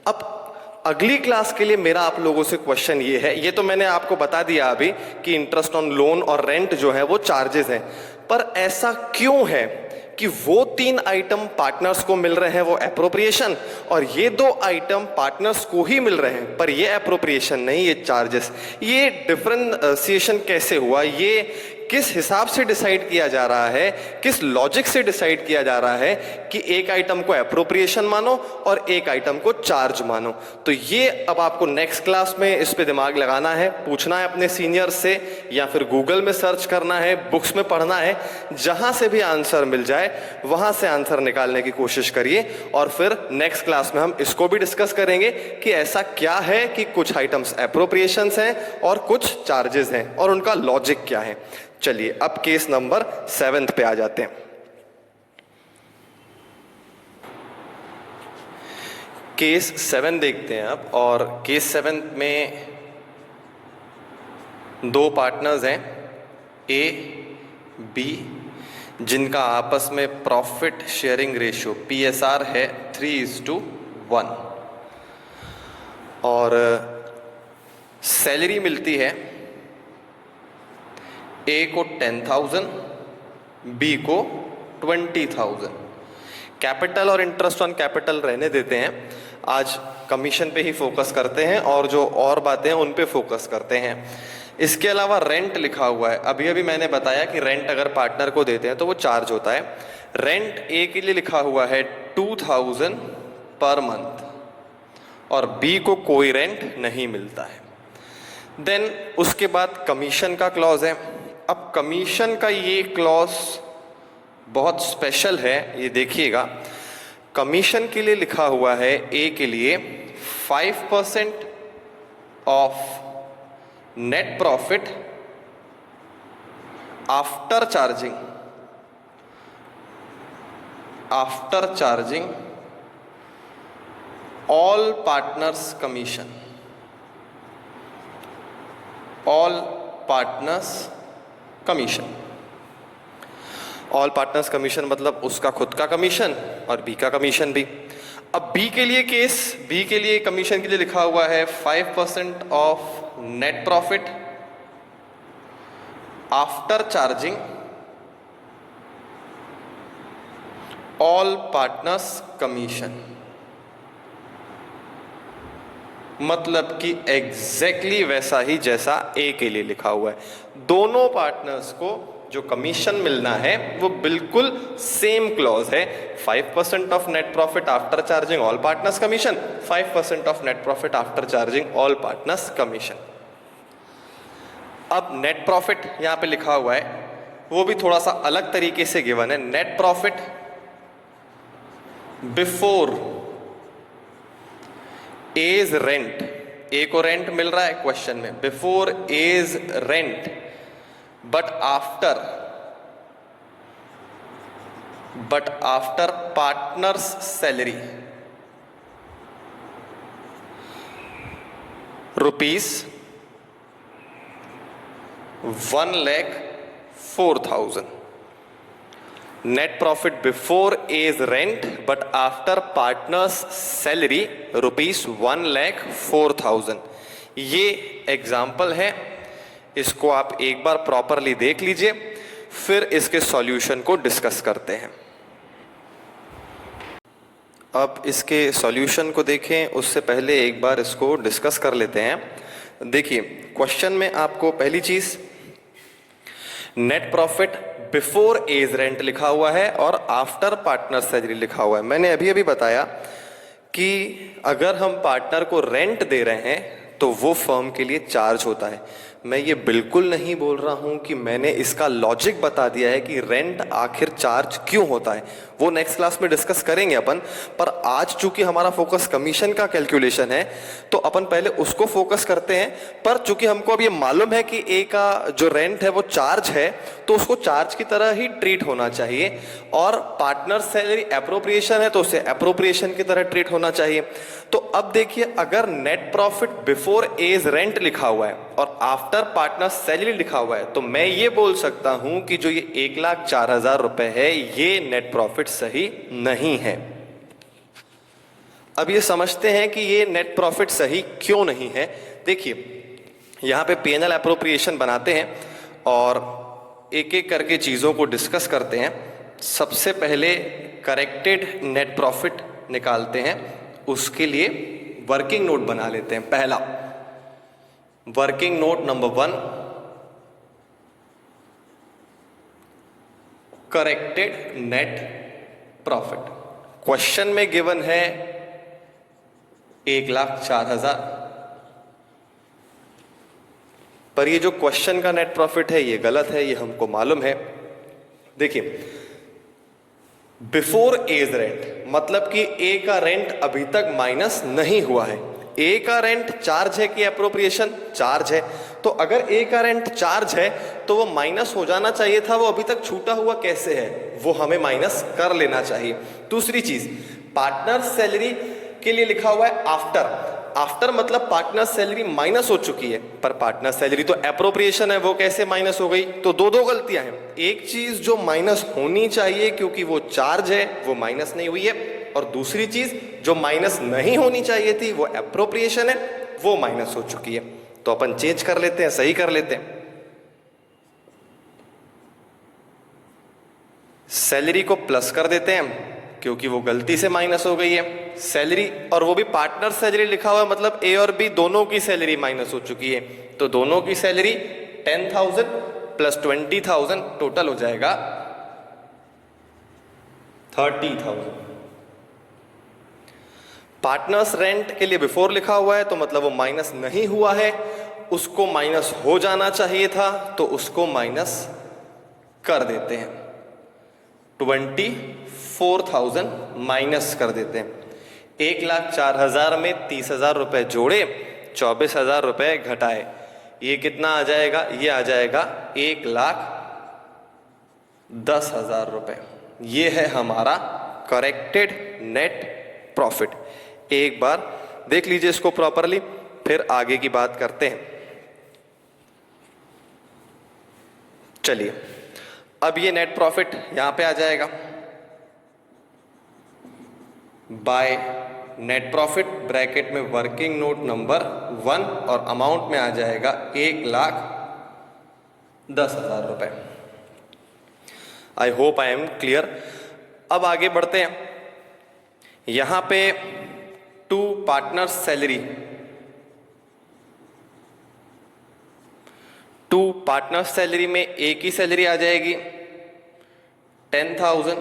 Speaker 2: अब अगली क्लास के लिए मेरा आप लोगों से क्वेश्चन ये है, ये तो मैंने आपको बता दिया अभी कि इंटरेस्ट ऑन लोन और रेंट जो है वो चार्जेस हैं, पर ऐसा क्यों है कि वो 3 आइटम पार्टनर्स को मिल रहे हैं वो एप्रोप्रिएशन, और ये 2 आइटम पार्टनर्स को ही मिल रहे हैं पर ये एप्रोप्रिएशन नहीं, ये चार्जेस? ये डिफरेंशिएशन कैसे हुआ? ये किस हिसाब से डिसाइड किया जा रहा है, किस लॉजिक से डिसाइड किया जा रहा है कि एक आइटम को एप्रोप्रिएशन मानो और एक आइटम को चार्ज मानो? तो ये अब आपको नेक्स्ट क्लास में इस पे दिमाग लगाना है, पूछना है अपने सीनियर से या फिर गूगल में सर्च करना है, बुक्स में पढ़ना है, जहां से भी आंसर मिल जाए वहां से आंसर निकालने की कोशिश करिए। और फिर नेक्स्ट क्लास में हम इसको भी डिस्कस करेंगे कि ऐसा क्या है कि कुछ आइटम्स एप्रोप्रिएशंस हैं और कुछ चार्जेस हैं और उनका लॉजिक क्या है। चलिए, अब केस नंबर 7 पे आ जाते हैं। केस 7 देखते हैं अब, और केस 7 में 2 पार्टनर्स हैं, ए बी, जिनका आपस में प्रॉफिट शेयरिंग रेशियो PSR है 3:1 और सैलरी मिलती है ए को 10,000, बी को 20,000। कैपिटल और इंटरेस्ट ऑन कैपिटल रहने देते हैं, आज कमीशन पे ही फोकस करते हैं और जो और बातें हैं उन पे फोकस करते हैं। इसके अलावा रेंट लिखा हुआ है। अभी अभी मैंने बताया कि रेंट अगर पार्टनर को देते हैं तो वो चार्ज होता है। रेंट ए के लिए लिखा हुआ है 2,000 पर मंथ और बी को कोई रेंट नहीं मिलता है। देन उसके बाद कमीशन का क्लॉज है। अब कमीशन का ये क्लॉज बहुत स्पेशल है, ये देखिएगा। कमीशन के लिए लिखा हुआ है ए के लिए 5% of net profit after charging all partners commission. All partners commission मतलब उसका खुद का कमीशन और बी का कमीशन भी। अब बी के लिए कमीशन के लिए लिखा हुआ है 5% of net profit after charging all partners commission, मतलब कि एग्जैक्टली वैसा ही जैसा ए के लिए लिखा हुआ है। दोनों पार्टनर्स को जो कमीशन मिलना है वो बिल्कुल सेम क्लॉज है। 5% of net profit after charging all partners commission, 5% of net profit after charging all partners commission. अब नेट प्रॉफिट यहां पे लिखा हुआ है, वो भी थोड़ा सा अलग तरीके से गिवन है। Net profit before A's rent, A को रेंट मिल रहा है क्वेश्चन में, before A's rent but after partners salary ₹1,04,000। Net profit before A's rent but after partners salary ₹1,04,000। ये एग्जाम्पल है, इसको आप एक बार प्रॉपरली देख लीजिए, फिर इसके सॉल्यूशन को डिस्कस करते हैं। अब इसके सॉल्यूशन को देखें उससे पहले एक बार इसको डिस्कस कर लेते हैं। देखिए क्वेश्चन में आपको पहली चीज net profit before A's rent लिखा हुआ है और आफ्टर पार्टनर सैलरी लिखा हुआ है। मैंने अभी अभी बताया कि अगर हम पार्टनर को रेंट दे रहे हैं तो वो फर्म के लिए चार्ज होता है। मैं ये बिल्कुल नहीं बोल रहा हूं कि मैंने इसका लॉजिक बता दिया है कि रेंट आखिर चार्ज क्यों होता है, वो नेक्स्ट क्लास में डिस्कस करेंगे अपन। पर आज चूंकि हमारा फोकस कमीशन का कैलकुलेशन है तो अपन पहले उसको फोकस करते हैं। पर चूंकि हमको अब ये मालूम है कि ए का जो रेंट है वो चार्ज है, तो उसको चार्ज की तरह ही ट्रीट होना चाहिए, और पार्टनर सैलरी एप्रोप्रिएशन है तो उसे एप्रोप्रिएशन की तरह ट्रीट होना चाहिए। तो अब देखिए, अगर net profit before A's rent लिखा हुआ है और आफ्टर पार्टनर सैलरी लिखा हुआ है, तो मैं ये बोल सकता हूं कि जो ये 1,04,000 रुपए है ये नेट प्रॉफिट सही नहीं है। अब ये समझते हैं कि ये नेट प्रॉफिट सही क्यों नहीं है। देखिए यहां पे P&L एप्रोप्रिएशन बनाते हैं और एक एक करके चीजों को डिस्कस करते हैं। सबसे पहले करेक्टेड नेट प्रॉफिट निकालते हैं, उसके लिए वर्किंग नोट बना लेते हैं। पहला working note number 1, corrected net profit. Question में गिवन है 1,04,000, पर ये जो क्वेश्चन का नेट प्रॉफिट है ये गलत है, ये हमको मालूम है। देखिए बिफोर एज रेंट मतलब कि ए का रेंट अभी तक माइनस नहीं हुआ है। ए का रेंट चार्ज है कि एप्रोप्रिएशन? चार्ज है। तो अगर ए का रेंट चार्ज है तो वो माइनस हो जाना चाहिए था, वो अभी तक छूटा हुआ कैसे है, वो हमें माइनस कर लेना चाहिए। दूसरी चीज, पार्टनर सैलरी के लिए लिखा हुआ है आफ्टर। आफ्टर मतलब पार्टनर सैलरी माइनस हो चुकी है, पर पार्टनर सैलरी तो एप्रोप्रिएशन है, वो कैसे माइनस हो गई? तो दो गलतियां हैं। एक चीज जो माइनस होनी चाहिए क्योंकि वो चार्ज है वो माइनस नहीं हुई है, और दूसरी चीज जो माइनस नहीं होनी चाहिए थी वो एप्रोप्रिएशन है, वो माइनस हो चुकी है। तो अपन चेंज कर लेते हैं, सही कर लेते हैं। सैलरी को प्लस कर देते हैं क्योंकि वो गलती से माइनस हो गई है सैलरी, और वो भी पार्टनर सैलरी लिखा हुआ है, मतलब ए और बी दोनों की सैलरी माइनस हो चुकी है। तो दोनों की सैलरी 10,000 प्लस 20,000 टोटल हो जाएगा 30,000। पार्टनर्स रेंट के लिए बिफोर लिखा हुआ है तो मतलब वो माइनस नहीं हुआ है, उसको माइनस हो जाना चाहिए था, तो उसको माइनस कर देते हैं। 24,000 माइनस कर देते हैं। 1,04,000 में 30,000 रुपए जोड़े, 24,000 रुपए घटाए, ये कितना आ जाएगा? ये आ जाएगा 1,10,000 रुपए। ये है हमारा करेक्टेड नेट प्रॉफिट। एक बार देख लीजिए इसको प्रॉपरली, फिर आगे की बात करते हैं। चलिए अब ये नेट प्रॉफिट यहां पे आ जाएगा बाय नेट प्रॉफिट ब्रैकेट में वर्किंग नोट नंबर 1 और अमाउंट में आ जाएगा 1,10,000 रुपए। आई होप आई एम क्लियर। अब आगे बढ़ते हैं। यहां पे 2 पार्टनर्स सैलरी, 2 पार्टनर्स सैलरी में ए की सैलरी आ जाएगी 10,000,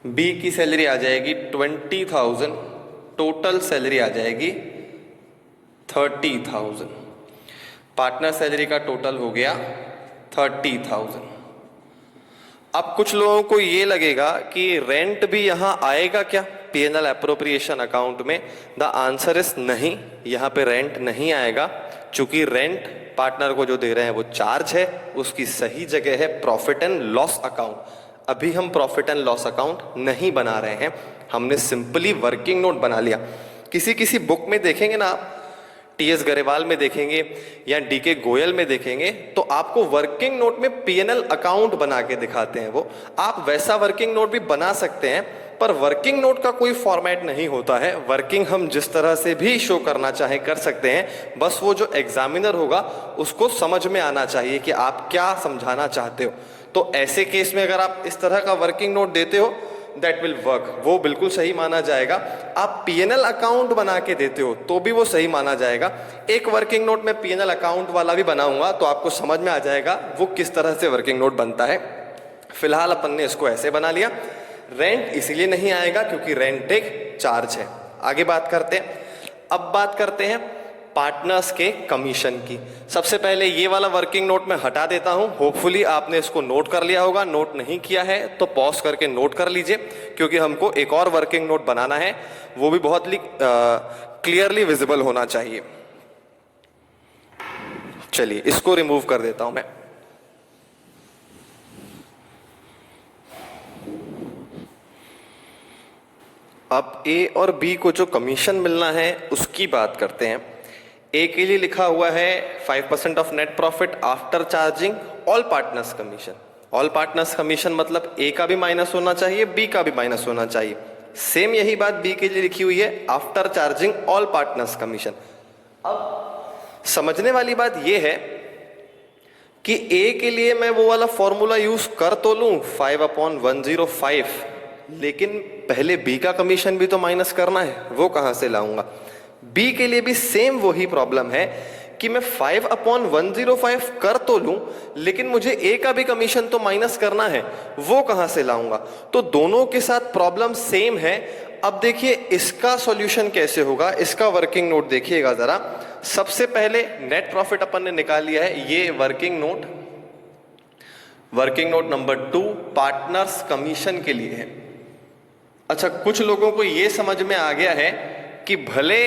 Speaker 2: बी की सैलरी आ जाएगी 20,000, टोटल सैलरी आ जाएगी 30,000। पार्टनर सैलरी का टोटल हो गया 30,000। अब कुछ लोगों को ये लगेगा कि रेंट भी यहां आएगा क्या पीएनएल एप्रोप्रिएशन अकाउंट में? द आंसर इज नहीं, यहां पे रेंट नहीं आएगा, चूंकि रेंट पार्टनर को जो दे रहे हैं वो चार्ज है, उसकी सही जगह है प्रॉफिट एंड लॉस अकाउंट। अभी हम प्रॉफिट एंड लॉस अकाउंट नहीं बना रहे हैं, हमने सिंपली वर्किंग नोट बना लिया। किसी किसी बुक में देखेंगे ना आप, टीएस गरेवाल में देखेंगे या डीके गोयल में देखेंगे, तो आपको वर्किंग नोट में पीएनएल अकाउंट बना के दिखाते हैं वो। आप वैसा वर्किंग नोट भी बना सकते हैं, पर वर्किंग नोट का कोई फॉर्मेट नहीं होता है। वर्किंग हम जिस तरह से भी शो करना चाहे कर सकते हैं, बस वो जो एग्जामिनर होगा उसको समझ में आना चाहिए कि आप क्या समझाना चाहते हो। तो ऐसे केस में अगर आप इस तरह का वर्किंग नोट देते हो, दैट विल वर्क, वो बिल्कुल सही माना जाएगा। आप पीएनएल अकाउंट बना के देते हो तो भी वो सही माना जाएगा। एक वर्किंग नोट में पीएनएल अकाउंट वाला भी बनाऊंगा तो आपको समझ में आ जाएगा वो किस तरह से वर्किंग नोट बनता है। फिलहाल अपन ने इसको ऐसे बना लिया। रेंट इसीलिए नहीं आएगा क्योंकि रेंट एक चार्ज है। आगे बात करते हैं। अब बात करते हैं पार्टनर्स के कमीशन की। सबसे पहले ये वाला वर्किंग नोट मैं हटा देता हूं। होपफुली आपने इसको नोट कर लिया होगा। नोट नहीं किया है तो पॉज करके नोट कर लीजिए, क्योंकि हमको एक और वर्किंग नोट बनाना है, वो भी बहुत क्लियरली विजिबल होना चाहिए। चलिए इसको रिमूव कर देता हूं मैं। अब ए और बी को जो कमीशन मिलना है उसकी बात करते हैं। ए के लिए लिखा हुआ है 5% of net profit after charging all partners commission. All partners commission मतलब ए का भी माइनस होना चाहिए, बी का भी माइनस होना चाहिए। सेम यही बात बी के लिए लिखी हुई है, after charging all partners commission. अब समझने वाली बात यह है कि ए के लिए मैं वो वाला फॉर्मूला यूज कर तो लूं 5/105, लेकिन पहले बी का कमीशन भी तो माइनस करना है, वो कहां से लाऊंगा? बी के लिए भी सेम वही प्रॉब्लम है कि मैं 5/105 कर तो लूं, लेकिन मुझे ए का भी कमीशन तो माइनस करना है, वो कहां से लाऊंगा? तो दोनों के साथ प्रॉब्लम सेम है। अब देखिए इसका सॉल्यूशन कैसे होगा, इसका वर्किंग नोट देखिएगा जरा। सबसे पहले नेट प्रॉफिट अपन ने निकाल लिया है, ये working note number 2 partners commission के लिए है। अच्छा, कुछ लोगों को यह समझ में आ गया है कि भले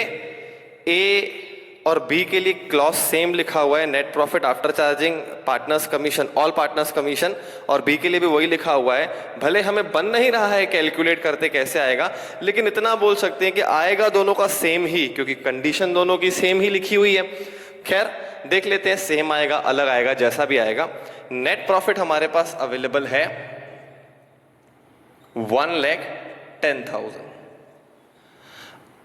Speaker 2: ए और बी के लिए क्लॉज सेम लिखा हुआ है, net profit after charging partners commission all partners commission, और बी के लिए भी वही लिखा हुआ है। भले हमें बन नहीं रहा है कैलकुलेट करते कैसे आएगा, लेकिन इतना बोल सकते हैं कि आएगा दोनों का सेम ही, क्योंकि कंडीशन दोनों की सेम ही लिखी हुई है। खैर देख लेते हैं, सेम आएगा अलग आएगा जैसा भी आएगा। नेट प्रॉफिट हमारे पास अवेलेबल है 1,10,000।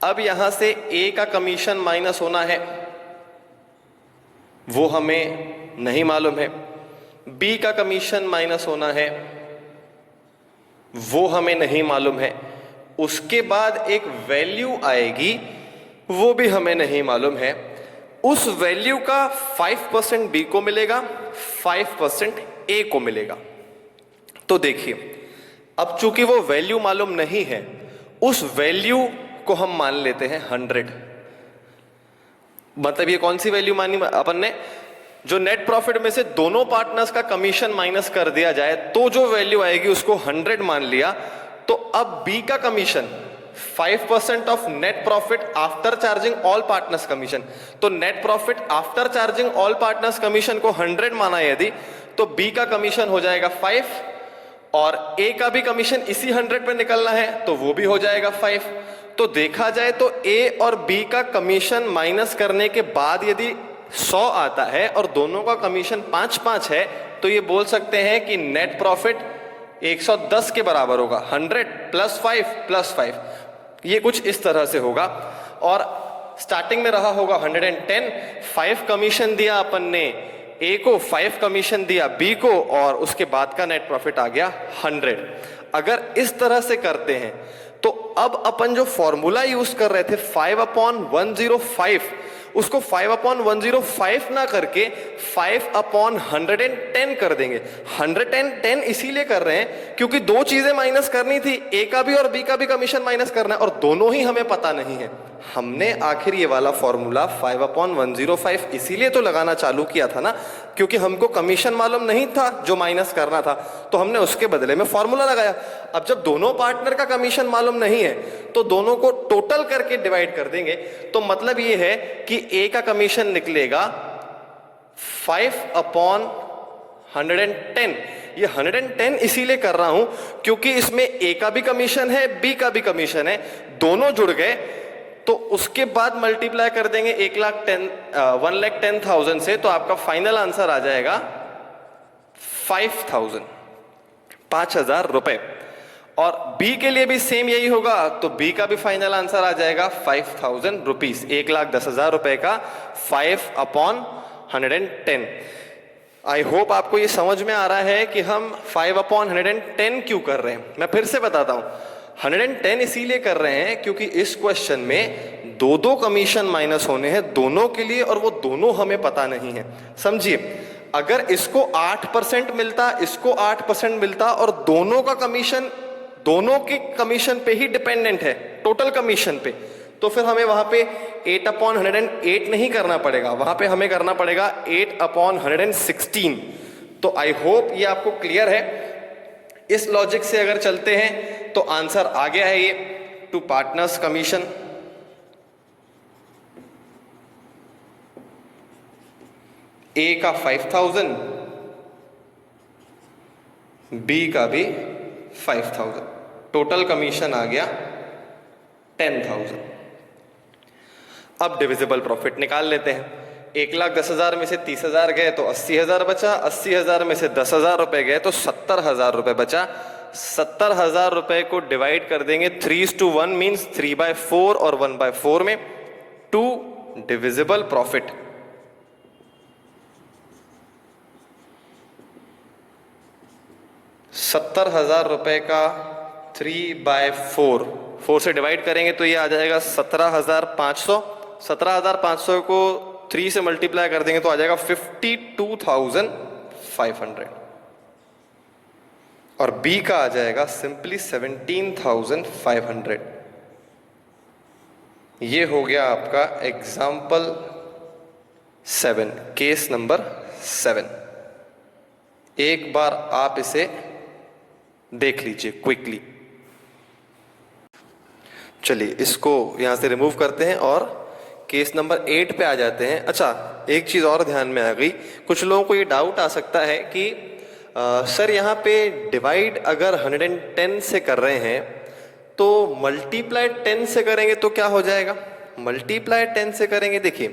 Speaker 2: अब यहां से ए का कमीशन माइनस होना है, वो हमें नहीं मालूम है। बी का कमीशन माइनस होना है, वो हमें नहीं मालूम है। उसके बाद एक वैल्यू आएगी, वो भी हमें नहीं मालूम है। उस वैल्यू का 5% बी को मिलेगा, 5% ए को मिलेगा। तो देखिए, अब चूंकि वो वैल्यू मालूम नहीं है, उस वैल्यू को हम मान लेते हैं 100। मतलब ये कौन सी वैल्यू मानी अपन ने? जो नेट प्रॉफिट में से दोनों पार्टनर्स का कमीशन माइनस कर दिया जाए तो जो वैल्यू आएगी उसको 100 मान लिया। तो अब बी का commission 5% of net profit after charging all partners commission. तो net profit after charging all partners commission को 100 माना यदि, तो बी का कमीशन हो जाएगा 5, और ए का भी कमीशन इसी 100 पे निकलना है तो वो भी हो जाएगा 5। तो देखा जाए तो ए और बी का कमीशन माइनस करने के बाद यदि 100 आता है और दोनों का कमीशन 5-5 है, तो ये बोल सकते हैं कि नेट प्रॉफिट 110 के बराबर होगा। 100 + 5 + 5, ये कुछ इस तरह से होगा। और स्टार्टिंग में रहा होगा 110, 5 कमीशन दिया अपन ने ए को 5 कमीशन दिया बी को, और उसके बाद का नेट प्रॉफिट आ गया 100। अगर इस तरह से करते हैं तो अब अपन जो फॉर्मूला यूज कर रहे थे 5/105, उसको 5/105 ना करके 5/110 कर देंगे। 110 इसीलिए कर रहे हैं क्योंकि दो चीजें माइनस करनी थी, ए का भी और बी का भी कमीशन माइनस करना है, और दोनों ही हमें पता नहीं है। हमने आखिर ये वाला फॉर्मूला 5/105 इसीलिए तो लगाना चालू किया था ना, क्योंकि हमको कमीशन मालूम नहीं था जो माइनस करना था, तो हमने उसके बदले में फॉर्मूला लगाया। अब जब दोनों पार्टनर का कमीशन मालूम नहीं है तो दोनों को टोटल करके डिवाइड कर देंगे, तो मतलब ये है कि ए का कमीशन निकलेगा 5/110। ये 110 इसीलिए कर रहा हूं क्योंकि इसमें ए का भी कमीशन है, बी का भी कमीशन है, दोनों जुड़ गए, तो उसके बाद मल्टीप्लाई कर देंगे 1,10,000 से, तो आपका फाइनल आंसर आ जाएगा 5,000 रुपए। और बी के लिए भी सेम यही होगा, तो बी का भी फाइनल आंसर आ जाएगा 5,000 रुपीज, 1,10,000 रुपए का 5/110। आई होप आपको ये समझ में आ रहा है कि हम 5/110 क्यों कर रहे हैं। मैं फिर से बताता हूं, 110 इसीलिए कर रहे हैं क्योंकि इस क्वेश्चन में दो कमीशन माइनस होने हैं दोनों के लिए, और वो दोनों हमें पता नहीं है। समझिए, अगर इसको 8% मिलता, इसको 8% मिलता, और दोनों का कमीशन दोनों के कमीशन पे ही डिपेंडेंट है, टोटल कमीशन पे, तो फिर हमें वहां पे 8/108 नहीं करना पड़ेगा, वहां पे हमें करना पड़ेगा 8/116। तो आई होप ये आपको क्लियर है। इस लॉजिक से अगर चलते हैं तो आंसर आ गया है ये, टू पार्टनर्स कमीशन। ए का 5,000, बी का भी 5,000, टोटल कमीशन आ गया 10,000। अब डिविजिबल प्रॉफिट निकाल लेते हैं। 1,10,000 में से 30,000 गए तो 80,000 बचा, 80,000 में से 10,000 रुपए गए तो 70,000 रुपए बचा। 70,000 रुपए को डिवाइड कर देंगे 3:1 मीन्स 3/4 और 1/4 में, टू डिविजिबल प्रॉफिट। ₹70,000 रुपए का 3/4, 4 से डिवाइड करेंगे तो ये आ जाएगा 17,500। 17,500 को 3 से मल्टीप्लाई कर देंगे तो आ जाएगा 52,500, और बी का आ जाएगा सिंपली 17,500। ये हो गया आपका एग्जाम्पल 7, केस नंबर 7। एक बार आप इसे देख लीजिए क्विकली। चलिए इसको यहां से रिमूव करते हैं और केस नंबर 8 पे आ जाते हैं। अच्छा, एक चीज और ध्यान में आ गई, कुछ लोगों को ये डाउट आ सकता है कि सर यहाँ पे डिवाइड अगर 110 से कर रहे हैं तो मल्टीप्लाई 10 से करेंगे तो क्या हो जाएगा। मल्टीप्लाई 10 से करेंगे, देखिए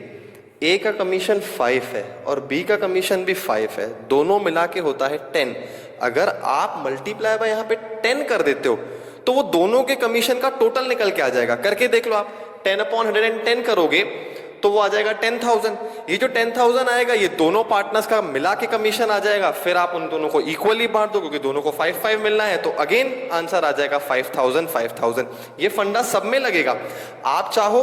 Speaker 2: ए का कमीशन 5 है और बी का कमीशन भी 5 है, दोनों मिला के होता है 10। अगर आप मल्टीप्लाई बाय यहाँ पे 10 कर देते हो तो वो दोनों के कमीशन का टोटल निकल के आ जाएगा। करके देख लो आप, 10/110 करोगे तो वो आ जाएगा 10,000। ये जो 10,000 आएगा ये दोनों पार्टनर्स का मिला के कमीशन आ जाएगा, फिर आप उन दोनों को इक्वली बांट दो क्योंकि दोनों को 5-5 मिलना है, तो अगेन आंसर आ जाएगा 5,000। ये फंडा सब में लगेगा। आप चाहो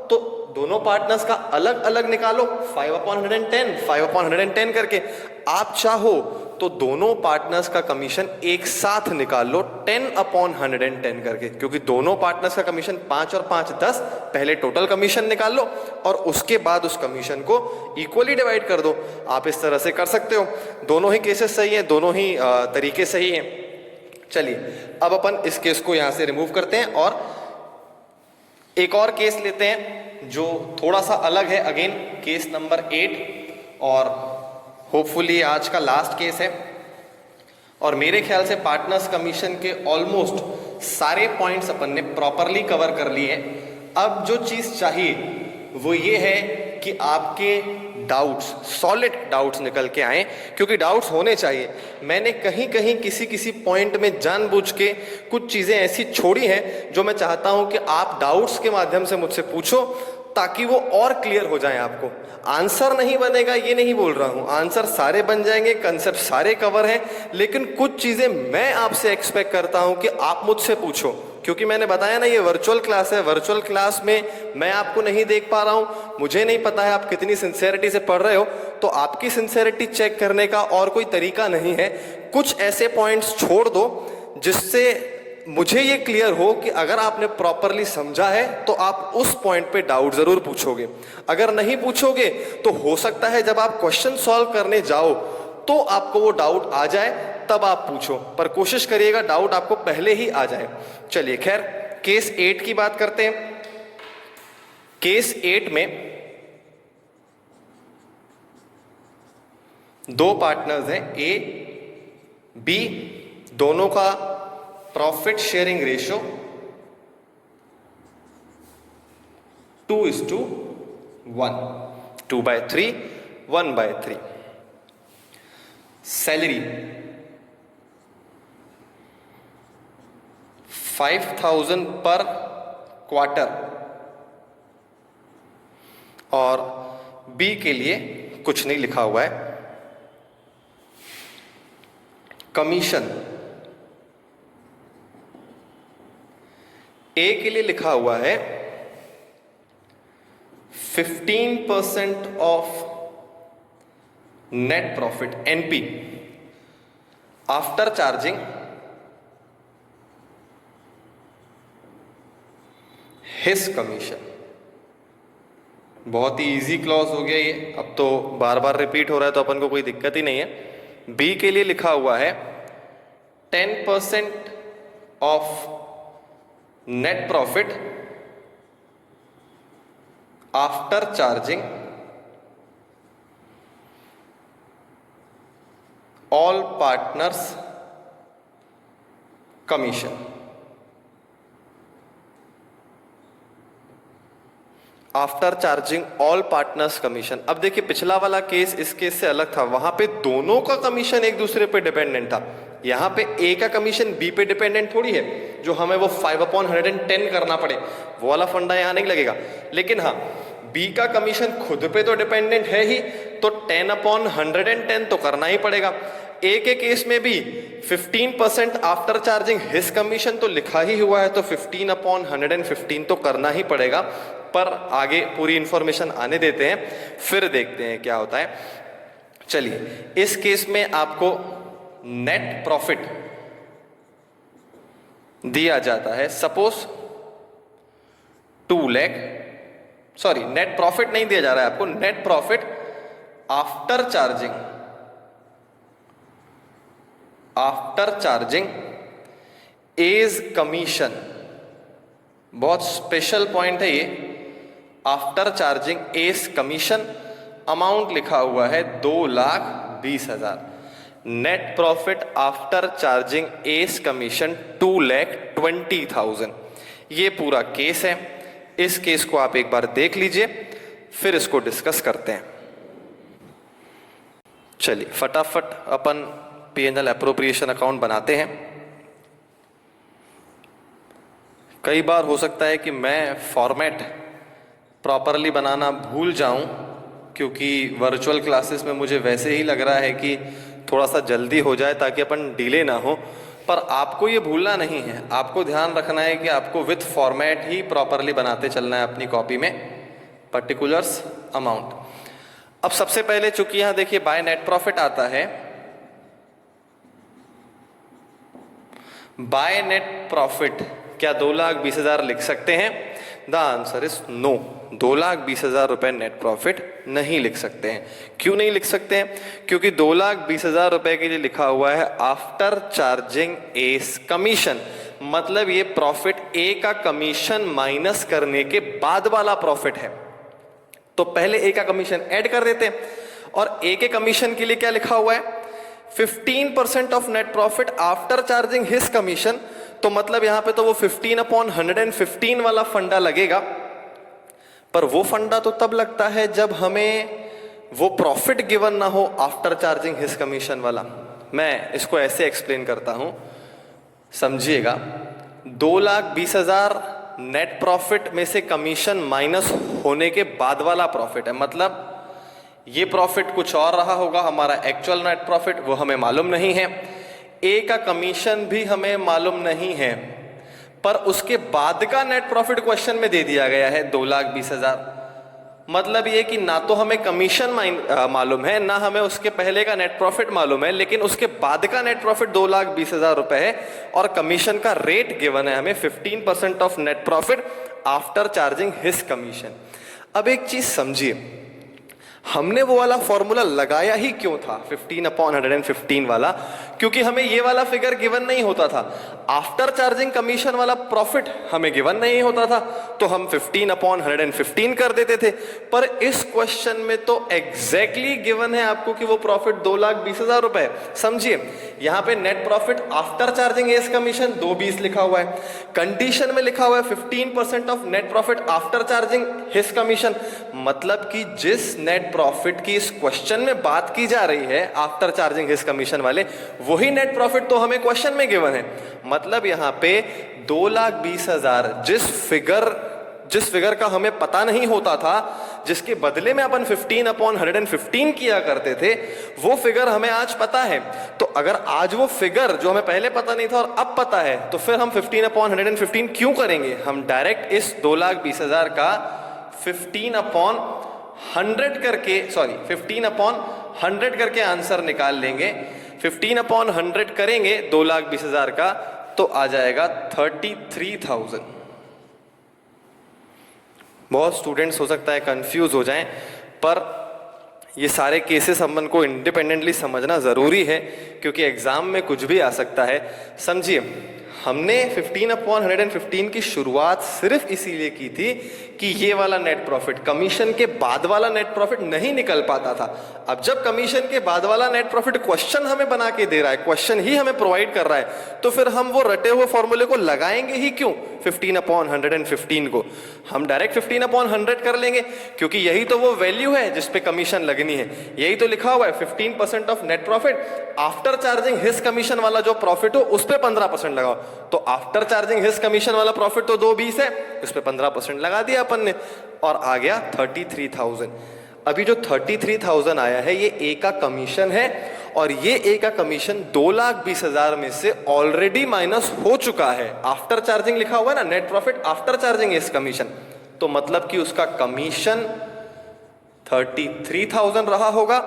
Speaker 2: तो दोनों पार्टनर्स का अलग अलग निकालो 5/110 करके, आप चाहो तो दोनों पार्टनर्स का कमीशन एक साथ निकाल लो 10/110 करके, क्योंकि दोनों पार्टनर्स का कमीशन 5 और 5 10, पहले टोटल कमीशन निकाल लो और उसके बाद उस कमीशन को इक्वली डिवाइड कर दो। आप इस तरह से कर सकते हो। दोनों ही केसेस सही है, दोनों ही तरीके सही हैं। चलिए अब अपन इस केस को यहां से रिमूव करते हैं और एक और केस लेते हैं जो थोड़ा सा अलग है। अगेन केस नंबर 8 और होपफुली आज का लास्ट केस है, और मेरे ख्याल से पार्टनर्स कमीशन के ऑलमोस्ट सारे पॉइंट्स अपन ने प्रॉपरली कवर कर लिए हैं। अब जो चीज चाहिए वो ये है कि आपके डाउट्स, सॉलिड डाउट्स निकल के आए, क्योंकि डाउट्स होने चाहिए। मैंने कहीं कहीं किसी पॉइंट में जानबूझ के कुछ चीजें ऐसी छोड़ी हैं जो मैं चाहता हूं कि आप डाउट्स के माध्यम से मुझसे पूछो, ताकि वो और क्लियर हो जाए आपको। आंसर नहीं बनेगा ये नहीं बोल रहा हूं, आंसर सारे बन जाएंगे, कंसेप्ट सारे कवर हैं, लेकिन कुछ चीजें मैं आपसे एक्सपेक्ट करता हूं कि आप मुझसे पूछो, क्योंकि मैंने बताया ना ये वर्चुअल क्लास है। वर्चुअल क्लास में मैं आपको नहीं देख पा रहा हूं, मुझे नहीं पता है आप कितनी सिंसेरिटी से पढ़ रहे हो, तो आपकी सिंसेरिटी चेक करने का और कोई तरीका नहीं है। कुछ ऐसे पॉइंट्स छोड़ दो जिससे मुझे ये क्लियर हो कि अगर आपने प्रॉपरली समझा है तो आप उस पॉइंट पे डाउट जरूर पूछोगे। अगर नहीं पूछोगे तो हो सकता है जब आप क्वेश्चन सॉल्व करने जाओ तो आपको वो डाउट आ जाए, तब आप पूछो, पर कोशिश करिएगा डाउट आपको पहले ही आ जाए। चलिए खैर, केस 8 की बात करते हैं। केस 8 में दो पार्टनर्स हैं, ए बी, दोनों का प्रॉफिट शेयरिंग रेशियो 2:1, 2/3, 1/3। सैलरी 5,000 पर क्वार्टर, और बी के लिए कुछ नहीं लिखा हुआ है। कमीशन ए के लिए लिखा हुआ है 15% of net profit, NP, after charging his commission. बहुत ही इजी क्लॉज हो गया ये, अब तो बार बार रिपीट हो रहा है तो अपन को कोई दिक्कत ही नहीं है। बी के लिए लिखा हुआ है 10% of net profit after charging all partners commission. After charging all partners commission. अब देखिए पिछला वाला केस इस केस से अलग था, वहां पे दोनों का कमीशन एक दूसरे पे डिपेंडेंट था। यहां पे ए का कमीशन बी पे डिपेंडेंट थोड़ी है, जो हमें वो 5/110 करना पड़े, वो वाला फंडा यहां नहीं लगेगा। लेकिन हाँ, बी का कमीशन खुद पे तो डिपेंडेंट है ही, तो 10/110 तो करना ही पड़ेगा। ए के केस में भी 15% आफ्टर चार्जिंग हिज कमीशन तो लिखा ही हुआ है, तो 15/115 तो करना ही पड़ेगा। पर आगे पूरी इंफॉर्मेशन आने देते हैं, फिर देखते हैं क्या होता है। चलिए, इस केस में आपको नेट प्रॉफिट दिया जाता है, suppose 2 lakh, sorry net profit नहीं दिया जा रहा है आपको, net profit after charging A's commission. बहुत स्पेशल पॉइंट है ये, after charging A's commission. Amount लिखा हुआ है 2,20,000। Net profit after charging A's commission 2,20,000। ये पूरा केस है। इस केस को आप एक बार देख लीजिए, फिर इसको डिस्कस करते हैं। चलिए फटाफट अपन P&L एप्रोप्रिएशन अकाउंट बनाते हैं। कई बार हो सकता है कि मैं फॉर्मेट प्रॉपरली बनाना भूल जाऊं, क्योंकि वर्चुअल क्लासेस में मुझे वैसे ही लग रहा है कि थोड़ा सा जल्दी हो जाए ताकि अपन डिले ना हो। पर आपको ये भूलना नहीं है, आपको ध्यान रखना है कि आपको विथ फॉर्मेट ही प्रॉपरली बनाते चलना है अपनी कॉपी में पर्टिकुलर्स अमाउंट। अब सबसे पहले चूंकि यहां देखिए बाय नेट प्रॉफिट आता है, बाय नेट प्रॉफिट क्या 2,20,000 लिख सकते हैं? The answer is no. 2,20,000 रुपए नेट प्रॉफिट नहीं लिख सकते हैं। क्यों नहीं लिख सकते हैं? क्योंकि 2,20,000 रुपए के लिए लिखा हुआ है आफ्टर चार्जिंग एस कमीशन, मतलब ये प्रॉफिट ए का कमीशन माइनस करने के बाद वाला प्रॉफिट है। तो पहले ए का कमीशन ऐड कर देते हैं, और ए के कमीशन के लिए क्या लिखा हुआ है? 15% of net profit after charging his commission. तो मतलब यहां पे तो वो 15/115 वाला फंडा लगेगा, पर वो फंडा तो तब लगता है जब हमें वो प्रॉफिट गिवन ना हो आफ्टर चार्जिंग हिज कमीशन वाला। मैं इसको ऐसे एक्सप्लेन करता हूं, समझिएगा। 2,20,000 नेट प्रॉफिट में से कमीशन माइनस होने के बाद वाला प्रॉफिट है। मतलब ये प्रॉफिट कुछ और रहा होगा, हमारा एक्चुअल नेट प्रॉफिट वो हमें मालूम नहीं है, ए का कमीशन भी हमें मालूम नहीं है, पर उसके बाद का नेट प्रॉफिट क्वेश्चन में दे दिया गया है 2,20,000। मतलब ये कि ना तो हमें कमीशन मालूम है, ना हमें उसके पहले का नेट प्रॉफिट मालूम है, लेकिन उसके बाद का नेट प्रॉफिट 2,20,000 रुपए है और कमीशन का रेट गिवन है हमें 15% of net profit after charging his commission. अब एक चीज समझिए, हमने वो वाला फॉर्मूला लगाया ही क्यों था 15/115 वाला? क्योंकि हमें ये वाला फिगर गिवन नहीं होता था, आफ्टर चार्जिंग कमीशन वाला प्रॉफिट हमें गिवन नहीं होता था, तो हम 15/115 कर देते थे। पर इस क्वेश्चन में तो एग्जैक्टली गिवन है आपको कि वो प्रॉफिट 2,20,000 रुपए। समझिए, यहां पे net profit after charging S commission 220 लिखा हुआ है, कंडीशन में लिखा हुआ है 15% of net profit after charging his commission. मतलब कि जिस नेट प्रॉफिट की इस क्वेश्चन में बात की जा रही है आफ्टर चार्जिंग हिज कमीशन वाले, वही नेट प्रॉफिट तो हमें क्वेश्चन में गिवन है। मतलब यहां पे 2,20,000 जिस फिगर का हमें पता नहीं होता था, जिसके बदले में अपन 15/115 किया करते थे, वो फिगर हमें आज पता है। तो अगर आज वो फिगर जो हमें पहले पता नहीं था और अब पता है, तो फिर हम 15/115 क्यों करेंगे? हम डायरेक्ट इस 2,20,000 का 15/100 करके आंसर निकाल लेंगे। 15/100 करेंगे 2,20,000 का, तो आ जाएगा 33,000। बहुत स्टूडेंट्स हो सकता है कंफ्यूज हो जाएं, पर ये सारे केसेस अपन को इंडिपेंडेंटली समझना जरूरी है, क्योंकि एग्जाम में कुछ भी आ सकता है। समझिए, हमने 15/115 की शुरुआत सिर्फ इसीलिए की थी कि ये वाला नेट प्रॉफिट, कमीशन के बाद वाला नेट प्रॉफिट नहीं निकल पाता था। अब जब कमीशन के बाद वाला नेट प्रॉफिट क्वेश्चन हमें बना के दे रहा है, क्वेश्चन ही हमें प्रोवाइड कर रहा है, तो फिर हम वो रटे हुए फॉर्मूले को लगाएंगे ही क्यों 15/115 को? हम डायरेक्ट 15/100 कर लेंगे, क्योंकि यही तो वो वैल्यू है जिसपे कमीशन लगनी है। यही तो लिखा हुआ है 15% of net profit after charging his commission वाला जो प्रॉफिट हो उस पे 15% लगाओ। तो आफ्टर चार्जिंग हिज कमीशन वाला प्रॉफिट तो 220 है, उस पे 15% लगा दिया अपन ने और आ गया 33,000। अभी जो 33,000 आया है ये ए का कमीशन है, और ये ए का कमीशन 2,20,000 में से ऑलरेडी माइनस हो चुका है। आफ्टर चार्जिंग लिखा हुआ है ना, नेट प्रॉफिट आफ्टर चार्जिंग इस कमीशन, तो मतलब कि उसका कमीशन 33,000 रहा होगा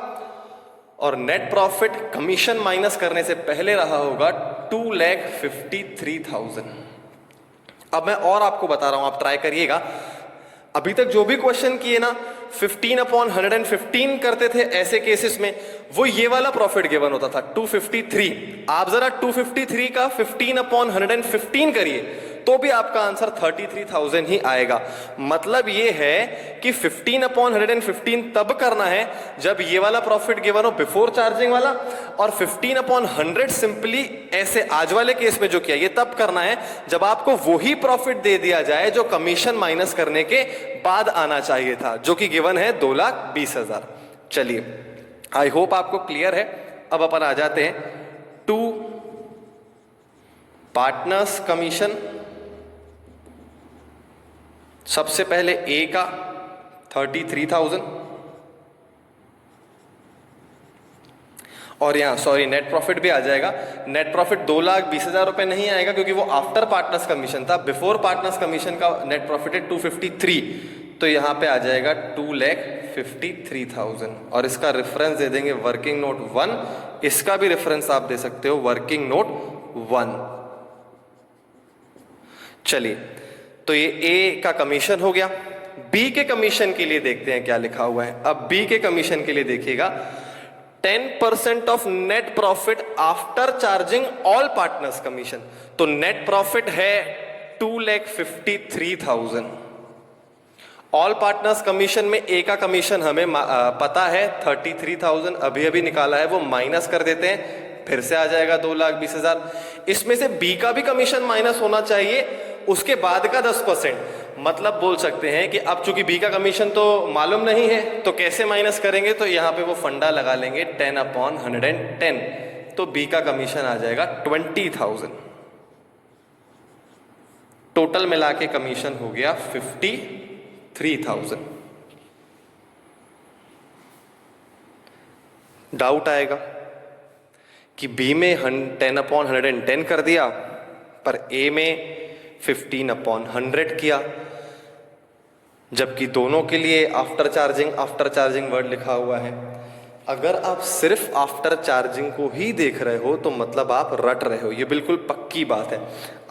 Speaker 2: और नेट प्रॉफिट कमीशन माइनस करने से पहले रहा होगा 2,53,000। अब मैं और आपको बता रहा हूं, आप ट्राई करिएगा। अभी तक जो भी क्वेश्चन किए ना 15/115 करते थे, ऐसे केसेस में वो ये वाला प्रॉफिट गिवन होता था 253। आप जरा 253 का 15/115 करिए तो भी आपका आंसर 33,000 ही आएगा। मतलब ये है कि 15/115 तब करना है जब ये वाला प्रॉफिट गिवन हो बिफोर चार्जिंग वाला, और 15/100 सिंपली ऐसे आज वाले केस में जो किया ये तब करना है जब आपको वही प्रॉफिट दे दिया जाए जो कमीशन माइनस करने के बाद आना चाहिए था, जो कि गिवन है 2,20,000। चलिए, आई होप आपको क्लियर है। अब अपन आ जाते हैं टू पार्टनर्स कमीशन। सबसे पहले ए का 33,000 और यहां सॉरी नेट प्रॉफिट भी आ जाएगा। नेट प्रॉफिट 2,20,000 रुपए नहीं आएगा क्योंकि वो आफ्टर पार्टनर्स कमीशन था। बिफोर पार्टनर्स कमीशन का नेट प्रॉफिट है 253, तो यहां पे आ जाएगा 2,53,000 और इसका रेफरेंस दे देंगे वर्किंग नोट 1। इसका भी रेफरेंस आप दे सकते हो वर्किंग नोट 1। चलिए, तो ये ए का कमीशन हो गया। बी के कमीशन के लिए देखते हैं क्या लिखा हुआ है। अब बी के कमीशन के लिए देखिएगा 10% of net profit after charging all partners commission. तो नेट प्रॉफिट है 2,53,000। ऑल पार्टनर्स कमीशन में ए का कमीशन हमें पता है 33,000, अभी अभी निकाला है, वो माइनस कर देते हैं, फिर से आ जाएगा 2,20,000। इसमें से बी का भी कमीशन माइनस होना चाहिए, उसके बाद का 10%। मतलब बोल सकते हैं कि अब चूंकि बी का कमीशन तो मालूम नहीं है, तो कैसे माइनस करेंगे? तो यहां पे वो फंडा लगा लेंगे 10/110, तो बी का कमीशन आ जाएगा 20,000। टोटल मिला के कमीशन हो गया 53,000। डाउट आएगा कि बी में 10/110 कर दिया पर ए में 15/100 किया, जबकि दोनों के लिए आफ्टर चार्जिंग वर्ड लिखा हुआ है। अगर आप सिर्फ आफ्टर चार्जिंग को ही देख रहे हो तो मतलब आप रट रहे हो, ये बिल्कुल पक्की बात है।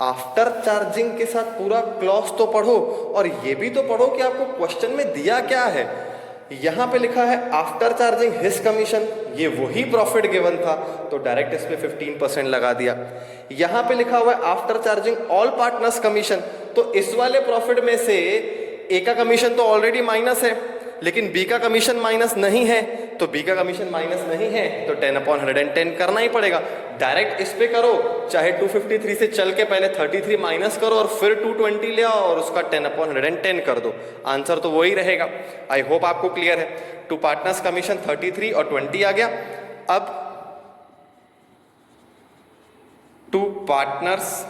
Speaker 2: आफ्टर चार्जिंग के साथ पूरा क्लॉज तो पढ़ो और ये भी तो पढ़ो कि आपको क्वेश्चन में दिया क्या है। यहां पे लिखा है आफ्टर चार्जिंग हिज कमीशन, ये वही प्रॉफिट गिवन था तो डायरेक्ट इसमें 15% लगा दिया। यहां पे लिखा हुआ है after charging all partners commission, तो इस वाले प्रॉफिट में से ए का कमीशन तो ऑलरेडी माइनस है लेकिन बी का कमीशन माइनस नहीं है, तो बी का कमीशन माइनस नहीं है तो 10/110 करना ही पड़ेगा। डायरेक्ट इस पे करो, चाहे 253 से चल के पहले 33 माइनस करो और फिर 220 ले आओ और उसका 10/110 कर दो, आंसर तो वही रहेगा। आई होप आपको क्लियर है। टू पार्टनर्स कमीशन 33 और 20 आ गया। अब to partners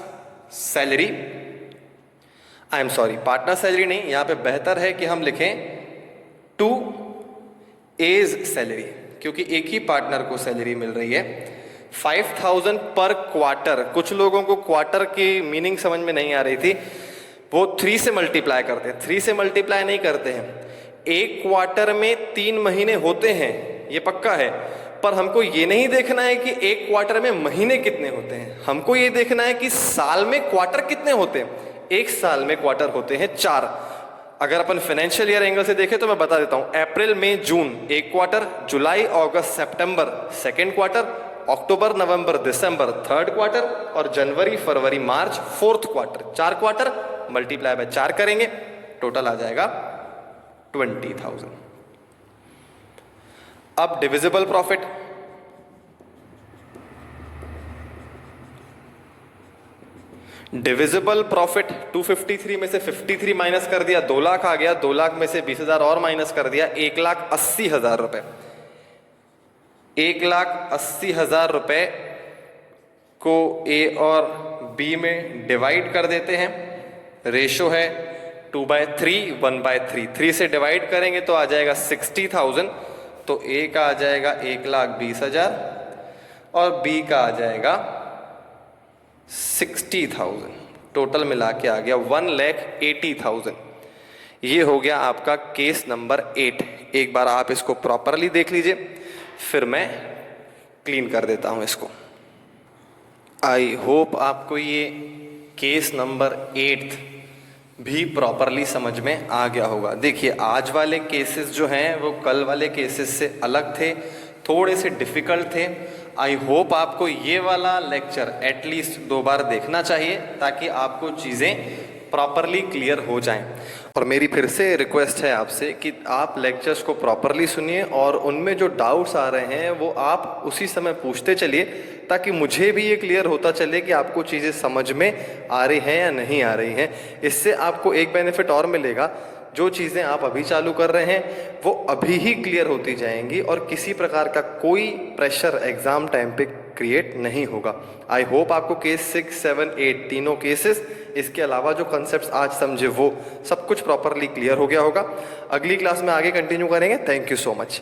Speaker 2: salary, I am sorry, partner salary नहीं, यहां पे बेहतर है कि हम लिखें टू एज सैलरी, क्योंकि एक ही पार्टनर को सैलरी मिल रही है 5,000 पर क्वार्टर। कुछ लोगों को क्वार्टर की मीनिंग समझ में नहीं आ रही थी, वो 3 से मल्टीप्लाई करते हैं। 3 से मल्टीप्लाई नहीं करते हैं, एक क्वार्टर में 3 महीने होते हैं ये पक्का है, पर हमको ये नहीं देखना है कि एक क्वार्टर में महीने कितने होते हैं, हमको ये देखना है कि साल में क्वार्टर कितने होते हैं। एक साल में क्वार्टर होते हैं 4। अगर अपन फाइनेंशियल ईयर एंगल से देखें तो मैं बता देता हूं, अप्रैल मई जून एक क्वार्टर, जुलाई अगस्त सितंबर सेकेंड क्वार्टर, अक्टूबर नवंबर दिसंबर थर्ड क्वार्टर और जनवरी फरवरी मार्च fourth quarter. 4 quarter multiply by 4 करेंगे, टोटल आ जाएगा 20,000। अब डिविजिबल प्रॉफिट, डिविजिबल प्रॉफिट 253 में से 53 माइनस कर दिया, 2 लाख आ गया। 2 लाख में से 20,000 और माइनस कर दिया, 1,80,000 रुपए। 1,80,000 रुपए को ए और बी में डिवाइड कर देते हैं। रेशो है 2/3 1/3, 3 से डिवाइड करेंगे तो आ जाएगा 60,000। तो ए का आ जाएगा 1,20,000 और बी का आ जाएगा 60,000। टोटल मिला के आ गया 1,80,000। ये हो गया आपका केस नंबर 8। एक बार आप इसको प्रॉपरली देख लीजिए, फिर मैं क्लीन कर देता हूं इसको। आई होप आपको ये केस नंबर 8 भी प्रॉपरली समझ में आ गया होगा। देखिए, आज वाले केसेस जो हैं वो कल वाले केसेस से अलग थे, थोड़े से डिफिकल्ट थे। आई होप आपको ये वाला लेक्चर एटलीस्ट 2 बार देखना चाहिए ताकि आपको चीज़ें प्रॉपरली क्लियर हो जाएं। और मेरी फिर से रिक्वेस्ट है आपसे कि आप लेक्चर्स को प्रॉपरली सुनिए और उनमें जो डाउट्स आ रहे हैं वो आप उसी समय पूछते चलिए, ताकि मुझे भी ये क्लियर होता चले कि आपको चीज़ें समझ में आ रही हैं या नहीं आ रही हैं। इससे आपको एक बेनिफिट और मिलेगा, जो चीज़ें आप अभी चालू कर रहे हैं वो अभी ही क्लियर होती जाएंगी और किसी प्रकार का कोई प्रेशर एग्जाम टाइम पे क्रिएट नहीं होगा। आई होप आपको केस 6, 7, 8 तीनों केसेस, इसके अलावा जो कॉन्सेप्ट्स आज समझे वो सब कुछ प्रॉपरली क्लियर हो गया होगा। अगली क्लास में आगे कंटिन्यू करेंगे। Thank you so much.